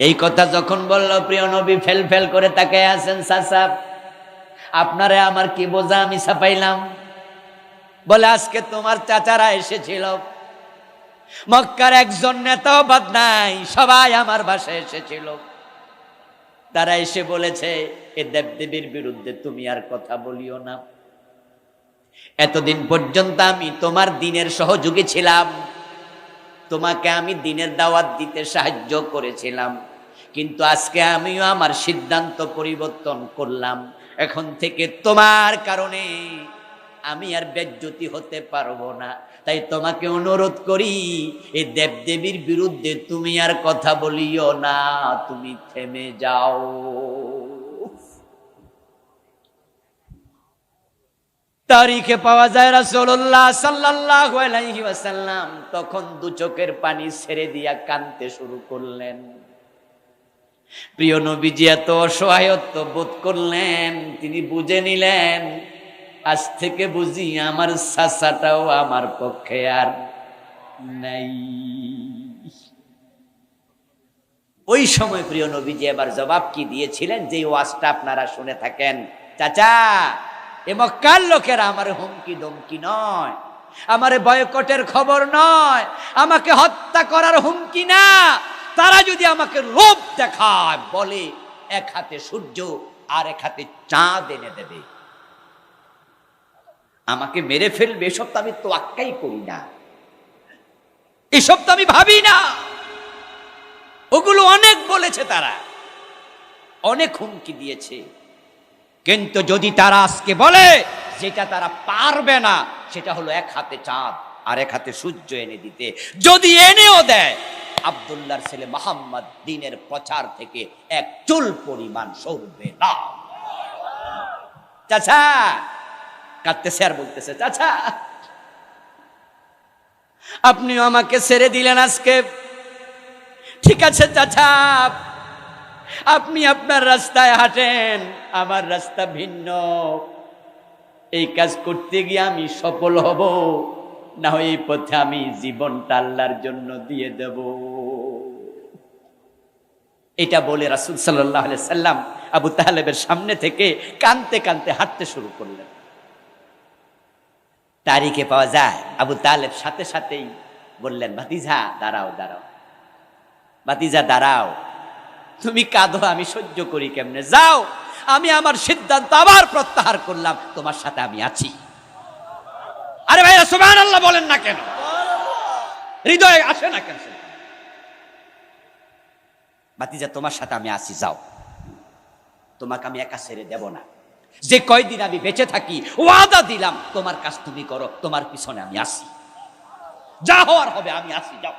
এই কথা যখন বলল, প্রিয় নবী ফেল ফেল করে তাকায় আছেন। চাচা আপনারে আমার কি বোঝা আমি চাপাইলাম? বলে আজকে তোমার চাচারা এসেছিল, মক্কার একজন নেতাও বাদ নাই, সবাই আমার বাসায় এসেছিল। তারা এসে বলেছে এ দেবদেবীর বিরুদ্ধে তুমি আর কথা বলিও না। এতদিন পর্যন্ত আমি তোমার দ্বীনের সহযোগী ছিলাম, তোমাকে আমি দ্বীনের দাওয়াত দিতে সাহায্য করেছিলাম, কিন্তু আজকে আমিও আমার সিদ্ধান্ত পরিবর্তন করলাম। এখন থেকে তোমার কারণে আমি আর বেজ্জতি হতে পারবো না। তাই তোমাকে অনুরোধ করি এই দেবদেবীর বিরুদ্ধে তুমি আর কথা বলিও না, তুমি থেমে যাও। তারিখে পাওয়া যায় রাসূলুল্লাহ সাল্লাল্লাহু আলাইহি ওয়াসাল্লাম তখন দু চোখের পানি ছেড়ে দিয়া কাঁদতে শুরু করলেন। প্রিয় নবীজি এত অসহায়ত্ব বোধ করলেন, তিনি বুঝে নিলেন আজ থেকে বুঝি আমার চাচাটাও আমার পক্ষে আর নাই। ওই সময় প্রিয় নবীজি এবার জবাব কি দিয়েছিলেন, যে ওয়াজটা আপনারা শুনে থাকেন, চাচা এ মক্কার লোকেরা আমার হুমকি দমকি নয়, আমার বয়কটের খবর নয়, আমাকে হত্যা করার হুমকি না। তারা যদি আমাকে লোভ দেখায়, বলে এক হাতে সূর্য আর এক হাতে চাঁদ এনে দেবে, আমাকে মেরে ফেলবে, এসব তো আমি তোয়াক্কাই করি না, এসব তো আমি ভাবি না। ওগুলো অনেক বলেছে, তারা অনেক হুমকি দিয়েছে, কিন্তু যদি তারা আজকে বলে যেটা তারা পারবে না, সেটা হলো এক হাতে চাঁদ আর এক হাতে সূর্য এনে দিতে, যদি এনেও দেয়, আব্দুল্লাহর ছেলে মুহাম্মদ দ্বীনের প্রচার থেকে এক চুল পরিমাণ সরবে না। চাচা কাঁদতেছে আর বলতেছে, চাচা আপনিও আমাকে ছেড়ে দিলেন আজকে, ঠিক আছে চাচা, আপনি আপনার রাস্তায় হাঁটেন, আমার রাস্তা ভিন্ন, এই কাজ করতে গিয়ে আমি সফল হব, না হয় এই পথে আমি জীবনটা আল্লাহর জন্য দিয়ে দেব। এটা বলে রাসূল সাল্লাল্লাহু আলাইহি সাল্লাম আবু তালেবের সামনে থেকে কাঁদতে কাঁদতে হাঁটতে শুরু করলেন। তারিখে পাওয়া যায় আবু তালেব সাথে সাথেই বললেন, ভাতিজা দাঁড়াও দাঁড়াও, ভাতিজা দাঁড়াও, তুমি কাঁদো আমি সহ্য করি কেমনে, যাও, আমি আমার সিদ্ধান্ত আবার প্রত্যাহার করলাম, তোমার সাথে আমি আছি। আরে ভাইরা সুবহানাল্লাহ বলেন না কেন? হৃদয়ে আসে না কেন? ভাতিজা তোমার সাথে আমি আছি, যাও, তোমাকে আমি একা ছেড়ে দেব না, যে কয়দিন আমি বেঁচে থাকি ওয়াদা দিলাম তোমার কাজ তুমি করো, তোমার পিছনে আমি আসি, যা হওয়ার হবে আমি আসি, যাও।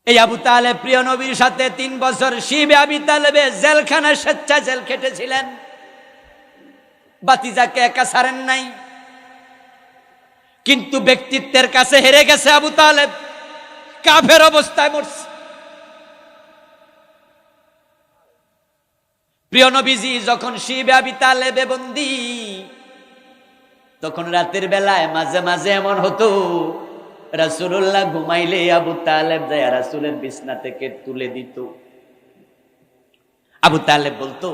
এই আবু তালেব প্রিয় নবীর সাথে 3 বছর শিবে আবি তালেবে জেলখানায় স্বেচ্ছায় জেল খেটেছিলেন। বাতিজাকে একা ছাড়েন নাই, কিন্তু ব্যক্তিত্বের কাছে হেরে গেছে আবু তালেব, কাফের অবস্থায় মরছে। প্রিয় নবীজি যখন শিবে আবি তালেবে বন্দী, তখন রাতের বেলায় মাঝে মাঝে এমন হতো, রাসূলুল্লাহ ঘুমাইলে আবু তালেব যায় রাসূলের বিছনা থেকে তুলে দিত। আবু তালেব বলতো,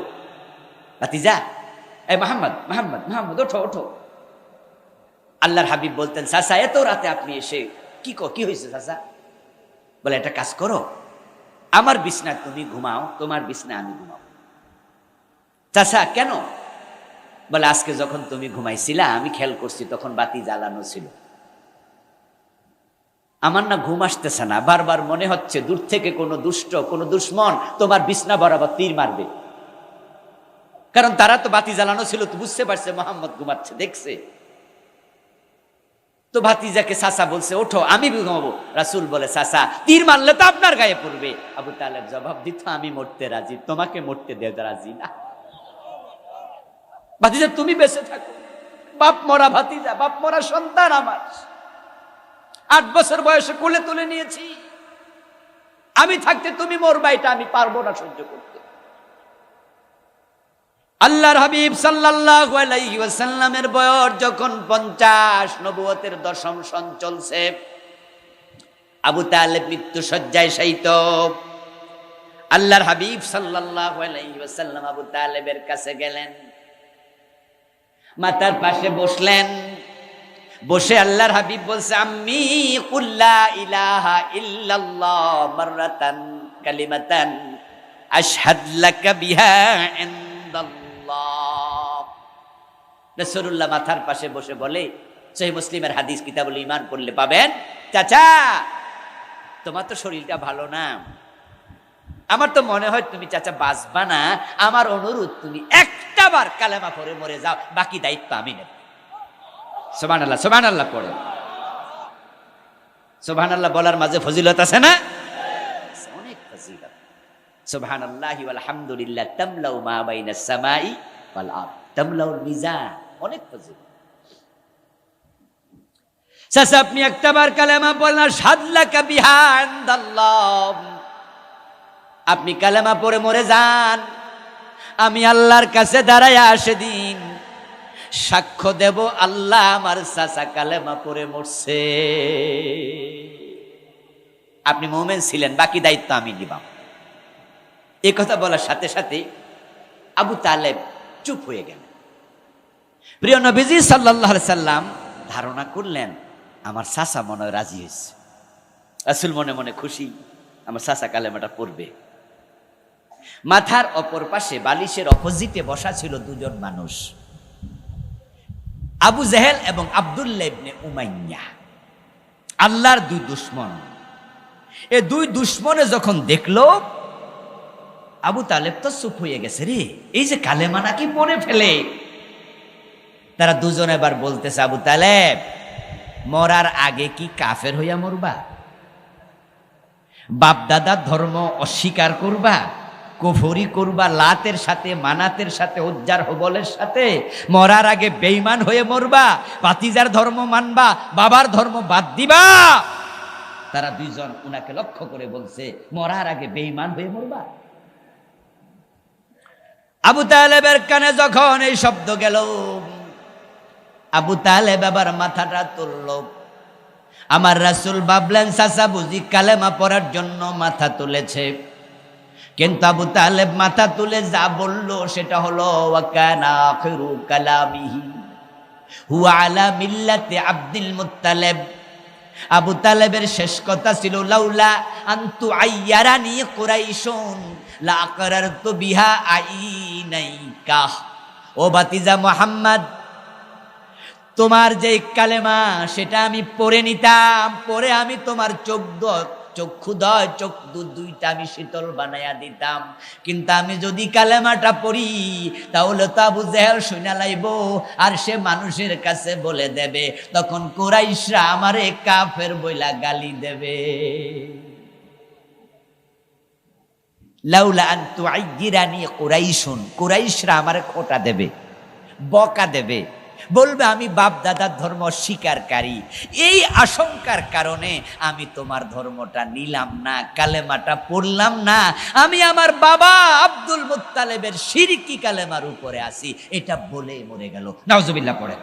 ভাতিজা, এই মোহাম্মদ মোহাম্মদ মোহাম্মদ ওঠো ওঠো। আল্লাহর হাবিব বলতেন, চাচা এত রাতে আপনি এসে কি হয়েছে চাচা? বলে, একটা কাজ করো, আমার বিছনা তুমি ঘুমাও, তোমার বিছনা আমি ঘুমাও। চাচা কেন? বলে, আজকে যখন তুমি ঘুমাইছিলা আমি খেয়াল করছি তখন বাতি জ্বালানো ছিল, আমার না ঘুম আসতেছে না, বারবার মনে হচ্ছে দূর থেকে কোনো দুষ্ট কোনো দুশ্মন তোমার বিছনা বরাবর তীর মারবে। কারণ তারা তো বাতি জ্বালানো ছিল, তো বুঝতে পারছে মোহাম্মদ ঘুমাচ্ছে, দেখছে। তো ভাতিজাকে চাচা বলছে, ওঠো আমি ঘুমাবো। রাসূল বলে, চাচা তীর মারলে তো আপনার গায়ে পড়বে। আবু তালেব জবাব দিত, আমি মরতে রাজি, তোমাকে মরতে দে রাজি না। ভাতিজা তুমি বেঁচে থাকো, বাপ মরা ভাতিজা, বাপ মরা সন্তান আমার, 8 বছর বয়সে কোলে তুলে নিয়েছি, আমি থাকতে তুমি মরবা, এটা আমি পারবো না সহ্য করতে। আল্লাহর হাবিব সাল্লাল্লাহু আলাইহি ওয়াসাল্লামের বয়স যখন 50, নবুয়তের 10ম সন চলছে, আবু তালেব মৃত্যু শয্যায় শায়িত। আল্লাহর হাবিব সাল্লাল্লাহু আলাইহি ওয়াসাল্লাম আবু তালেবের কাছে গেলেন, মাথার পাশে বসলেন। বসে আল্লাহর হাবিব বলছে, আম্মি কুল লা ইলাহা ইল্লাল্লাহ মাররাতান কালিমাতান আশহাদ লাকা বিহা ইনদাল্লাহ। রাসূলুল্লাহ মাথার পাশে বসে বলে, সহিহ মুসলিমের হাদিস কিতাবুল ঈমান পড়লে পাবেন, চাচা তোমার তো শরীরটা ভালো না, আমার তো মনে হয় তুমি চাচা বাঁচবা না, আমার অনুরোধ তুমি একটা বার কালেমা পড়ে মরে যাও, বাকি দায়িত্ব আমি নেব। সুবহানাল্লাহ, সুবহানাল্লাহ পড়ে। সুবহানাল্লাহ বলার মাঝে ফজিলত আছে না? অনেক ফজিলত। সুবহানাল্লাহি ওয়াল হামদুলিল্লাহ তামলাউ মা বাইনাস সামাই ওয়াল আরদ তামলাউল মিজান, অনেক ফজিলত। চাচা আপনি একটা বার কালেমা পড়লেন, সাদলাকা বিহা ইনদাল্লাহ, আপনি কালেমা পড়ে মরে যান, আমি আল্লাহর কাছে দাঁড়ায়া সেদিন সাক্ষ্য দেব, আল্লাহ আমার চাচা কালেমা পড়ে মরছে, আপনি মুমিন ছিলেন, বাকি দায়িত্ব আমি নিবাম। এই কথা বলার সাথে সাথে আবু তালেব চুপ হয়ে গেলেন। প্রিয় নবীজি সাল্লাল্লাহু আলাইহি সাল্লাম ধারণা করলেন, আমার চাচা মনে হয় রাজি হয়েছে, রাসূল মনে মনে খুশি, আমার চাচা কালেমাটা পড়বে। মাথার অপর পাশে বালিশের অপোজিটে বসা ছিল 2 জন মানুষ, আবু জেহেল এবং আব্দুল্লাহ ইবনে উমাইয়া, আল্লাহর 2 দুশমন। এই 2 দুশমনে যখন দেখলো, আবু তালেব তো চুপ হয়ে গেছে, রে এই যে কালেমা নাকি পড়ে ফেলে। তারা দুজন এবার বলতেছে, আবু তালেব মরার আগে কি কাফের হইয়া মরবা? বাপ দাদার ধর্ম অস্বীকার করবা, কুফরি করবা, লাতের সাথে মানাতের সাথে উজ্জার হবলের সাথে মরার আগে বেঈমান হয়ে মরবা, ভাতিজার ধর্ম মানবা, বাবার ধর্ম বাদ দিবা? তারা 2 জন উনাকে লক্ষ্য করে বলছে, মরার আগে বেঈমান হয়ে মরবা? আবু তালেবের কানে যখন এই শব্দ গেল, আবু তালেব আবার মাথাটা তুলল। আমার রাসূল ভাবলেন চাচা বুঝি কালেমা পড়ার জন্য মাথা তুলেছে, কিন্তু আবু তালেব মাথা তুলে যা বলল সেটা হলো, ওয়া কানা আখিরু কালামিহি হুয়া আলা মিল্লাতি আব্দুল মুত্তালিব। আবু তালেবের শেষ কথা ছিল, লাউলা আনতু আইয়ারানি কুরাইশুন লা আকরারতু বিহা আইনাইকা। ও ভাতিজা মুহাম্মদ, তোমার যে কালেমা সেটা আমি পড়ে নিতাম, পরে আমি তোমার চক্ষুদয় চোখ দুইটা আমি শীতল বানাইয়া দিতাম, কিন্তু আমি যদি কালেমাটা পড়ি তাহলে তো আবু জেহেল শুনে লাইব, আর সে মানুষের কাছে বলে দেবে, তখন কুরাইশরা আমারে কাফের বইলা গালি দেবে। লাউলা আন তুআইয়িরানি কুরাইশুন, কুরাইশরা আমারে খোঁটা দেবে। বকা দেবে, বলবে আমি বাপ দাদার ধর্ম স্বীকারকারী, এই আশঙ্কার কারণে আমি তোমার ধর্মটা নিলাম না, কালেমাটা পড়লাম না, আমি আমার বাবা আব্দুল মুত্তালিবের শিরকি কালেমার উপরে আছি, এটা বলে মরে গেল। নাউজুবিল্লাহ পড়ে।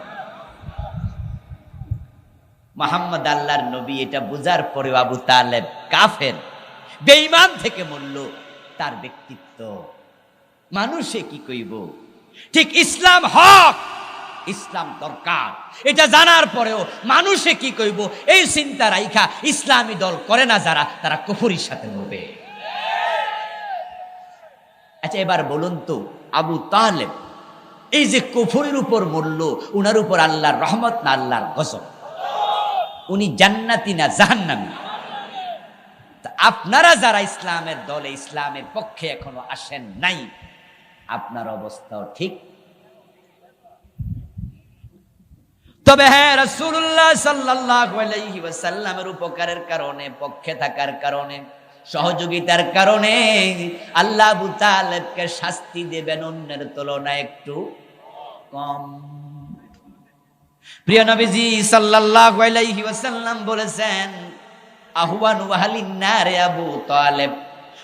মুহাম্মদ আল্লাহর নবী এটা বুঝার পরে আবু তালেব কাফের বেঈমান থেকে মরল। তার ব্যক্তিত্ব মানুষে কি কইব, ঠিক ইসলাম হক, ইসলাম দরকার, এটা জানার পরেও মানুষে কি কইব এই চিন্তা রাইখা ইসলামী দল করে না যারা, তারা কুফরির সাথে মরবে। আচ্ছা এবার বলুন তো, আবু তালেব এই যে কুফরির উপর মরল, উনার উপর আল্লাহর রহমত না আল্লাহর গজব? উনি জান্নাতি না জাহান্নামী? আপনারা যারা ইসলামের দলে, ইসলামের পক্ষে এখনো আসেন নাই, আপনার অবস্থাও ঠিক। তবে হ্যাঁ, রাসূলুল্লাহ সাল্লাল্লাহু আলাইহি ওয়াসাল্লামের উপকারের কারণে, পক্ষে থাকার কারণে, সহযোগিতার কারণে আল্লাহ আবু তালেবকে শাস্তি দেবেন অন্যের তুলনায় একটু কম। প্রিয় নবীজি সাল্লাল্লাহু আলাইহি ওয়াসাল্লাম বলেছেন, আহওয়ানু আহলিন নারে আবু তালেব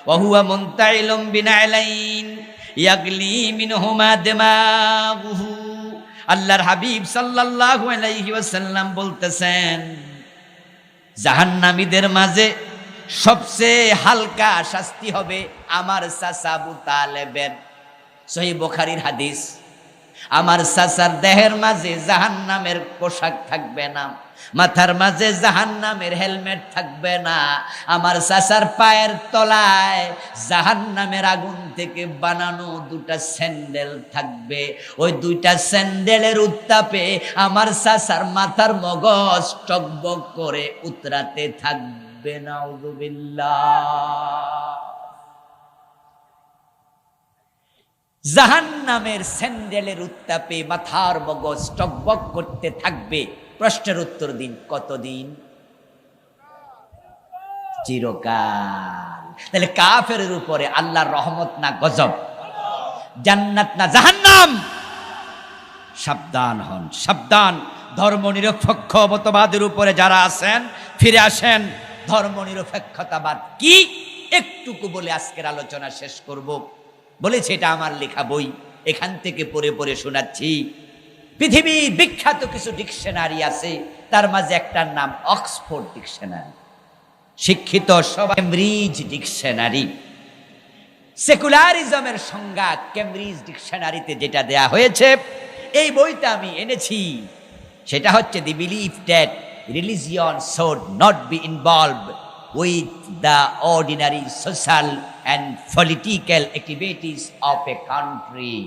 ওয়া হুয়া মুনতাইলুম বিনাইলাইন ইয়াগলি মিনহুমা দিমাগুহু। আল্লাহর হাবিব সাল্লাল্লাহু আলাইহি ওয়াসাল্লাম বলতেছেন, জাহান্নামীদের মাঝে সবচেয়ে হালকা শাস্তি হবে আমার চাচা আবু তালেবের। সহিহ বুখারীর হাদিস। আমার চাচার দেহের মাঝে জাহান্নামের পোশাক থাকবে না, মাথার মাঝে জাহান্নামের হেলমেট থাকবে না, আমার চাচার পায়ের তলায় জাহান্নামের আগুন থেকে বানানো দুটা স্যান্ডেল থাকবে। ওই দুইটা স্যান্ডেলের উত্তাপে আমার চাচার মাথার মগজ টকবক করে উতরাতে থাকবে। নাউযুবিল্লাহ। জাহান্নামের স্যান্ডেলের উত্তাপে মাথার মগজ টকবক করতে থাকবে। প্রশ্নের উত্তর দিন, কতদিন? চিরকাল। তাহলে কাফেরের উপরে আল্লাহর রহমত না গজব? জান্নাত না জাহান্নাম? সাবধান হন, সাবধান। ধর্ম নিরপেক্ষ মতবাদের উপরে যারা আছেন, ফিরে আসেন। ধর্ম নিরপেক্ষতাবাদ কি একটুকু বলে আজকের আলোচনা শেষ করব। বলেছে এটা আমার লেখা বই, এখান থেকে পড়ে পড়ে শোনাচ্ছি। পৃথিবীর বিখ্যাত কিছু ডিকশনারি আছে, তার মাঝে একটার নাম অক্সফোর্ড ডিকশনারি। শিক্ষিত সবাই কেমব্রিজ ডিকশনারি। সেকুলারিজমের সংজ্ঞা কেমব্রিজ ডিকশনারিতে যেটা দেয়া হয়েছে, এই বইটা আমি এনেছি। সেটা হচ্ছে the belief that religion should not be involved with the ordinary social and political activities of a country.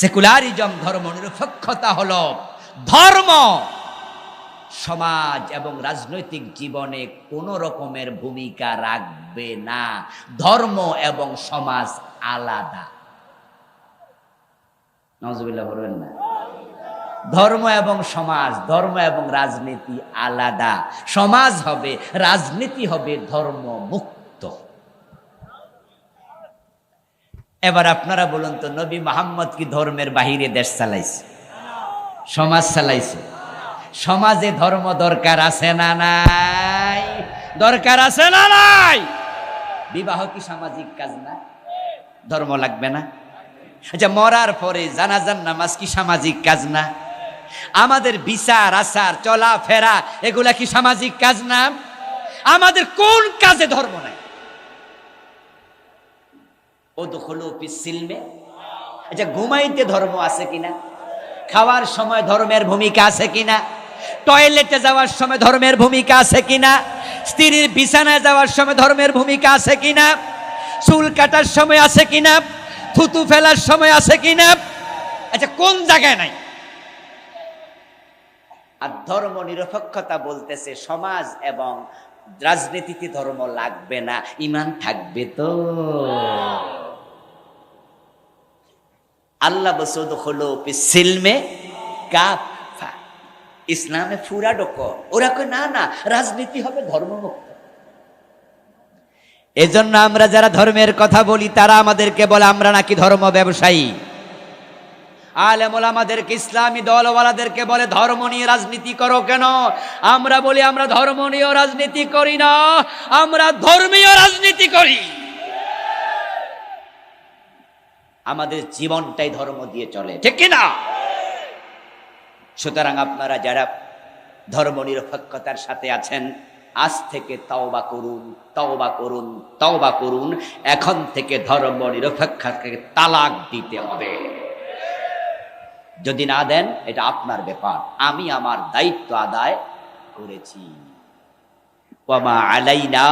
Secularism, ধর্ম নিরপেক্ষতা হলো ধর্ম সমাজ এবং রাজনৈতিক জীবনে কোনো রকমের ভূমিকা রাখবে না। ধর্ম এবং সমাজ আলাদা। নাউযুবিল্লাহ বলবেন না? ধর্ম এবং সমাজ, ধর্ম এবং রাজনীতি আলাদা। সমাজ হবে, রাজনীতি হবে ধর্ম মুক্ত। এবার আপনারা বলুন তো, নবী মুহাম্মদ কি ধর্মের বাহিরে দেশ চালাইছে? সমাজ চালাইছে? সমাজে ধর্ম দরকার আছে না নাই? দরকার আছে না নাই? বিবাহ কি সামাজিক কাজ না? ধর্ম লাগবে না? আচ্ছা, মরার পরে জানাজার নামাজ কি সামাজিক কাজ না? আমাদের বিচার আচার চলাফেরা এগুলা কি সামাজিক কাজ না? আমাদের কোন কাজে ধর্ম নাই? উদখুলু ফিস সিলমে। আচ্ছা, ঘুমাইতে ধর্ম আছে কিনা? খাওয়ার সময় ধর্মের ভূমিকা আছে কিনা? টয়লেটে যাওয়ার সময় ধর্মের ভূমিকা আছে কিনা? স্ত্রীর বিছানায় যাওয়ার সময় ধর্মের ভূমিকা আছে কিনা? চুল কাটার সময় আছে কিনা? থুতু ফেলার সময় আছে কিনা? আচ্ছা, কোন জায়গায় নাই? আর ধর্ম নিরপেক্ষতা বলতেছে সমাজ এবং রাজনীতিতে ধর্ম লাগবে না, ঈমান থাকবে তো। আল্লাহ বসুদ হলো সিলমে কাফা, ইসলামে ফুরা ডোক। ওরা কয় না না, রাজনীতি হবে ধর্মমুক্ত। এজন্য আমরা যারা ধর্মের কথা বলি, তারা আমাদেরকে বলে আমরা নাকি ধর্ম ব্যবসায়ী। আলেম ওলামাদেরকে, ইসলামী দলওয়ালাদেরকে বলে ধর্ম নিয়ে রাজনীতি করো কেন? আমরা বলি আমরা ধর্ম নিয়ে রাজনীতি করি না, আমরা ধর্মীয় রাজনীতি করি। আমাদের জীবনটাই ধর্ম দিয়ে চলে, ঠিক কিনা? সুতরাং আপনারা যারা ধর্ম নিরপেক্ষতার সাথে আছেন, আজ থেকে তওবা করুন, তওবা করুন, তওবা করুন। এখন থেকে ধর্ম নিরপেক্ষতাকে তালাক দিতে হবে। যদি না দেন এটা আপনার ব্যাপার, আমি আমার দায়িত্ব আদায় করেছি। ওয়ামা আলাইনা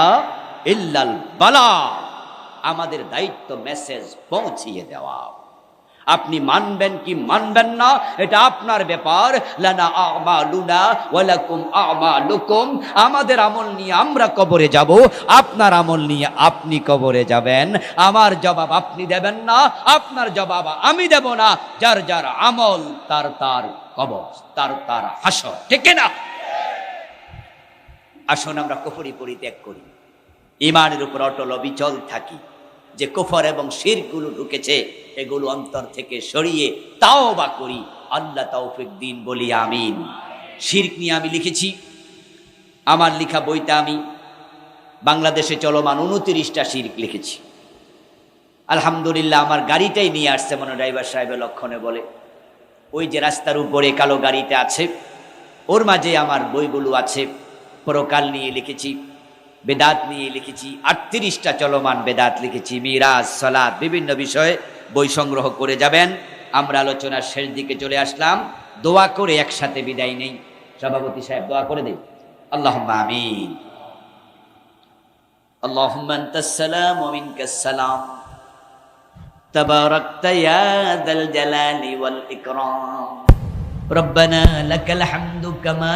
ইল্লাল বালা, আমাদের দায়িত্ব মেসেজ পৌঁছিয়ে দেওয়া। আপনি মানবেন কি মানবেন না এটা আপনার ব্যাপার। লানা আমালুনা ওয়া লাকুম আমালুকুম, আমাদের আমল নিয়ে আমরা কবরে যাব, আপনার আমল নিয়ে আপনি কবরে যাবেন। আমার জবাব আপনি দেবেন না, আপনার জবাব আমি দেব না। যার যার আমল তার তার কবর, তার তার হাসর, ঠিক না? আসুন আমরা কুফরি পরিত্যাগ করি, ঈমানের উপর অটল অবিচল থাকি। যে কুফর এবং শিরকগুলো ঢুকেছে এগুলো অন্তর থেকে সরিয়ে তাওবা করি। আল্লাহ তৌফিক দিন, বলি আমিন। শিরক নিয়ে আমি লিখেছি, আমার লেখা বইতে আমি বাংলাদেশে চলমান 29টা শিরক লিখেছি। আলহামদুলিল্লাহ আমার গাড়িটাই নিয়ে আসছে, মনে ড্রাইভার সাহেবের লক্ষণে বলে, ওই যে রাস্তার উপরে কালো গাড়িতে আছে, ওর মাঝে আমার বইগুলো আছে। পরকাল নিয়ে লিখেছি, বেদাত নিয়ে লিখেছি, 38টা চলমান বেদাত লিখেছি, মিরাজ, সালাত, বিভিন্ন বিষয়ে বই সংগ্রহ করে যাবেন। আমরা আলোচনার শেষ দিকে চলে আসলাম। দোয়া করে একসাথে বিদায় নেই। সভাপতি সাহেব দোয়া করে দিন। আল্লাহুম্মা আমিন। আল্লাহুম্মা আনতাস সালাম ওয়া মিনকাস সালাম, তাবারাকতা ইয়া যাল জালালি ওয়াল ইকরাম, রব্বানা লাকাল হামদু কামা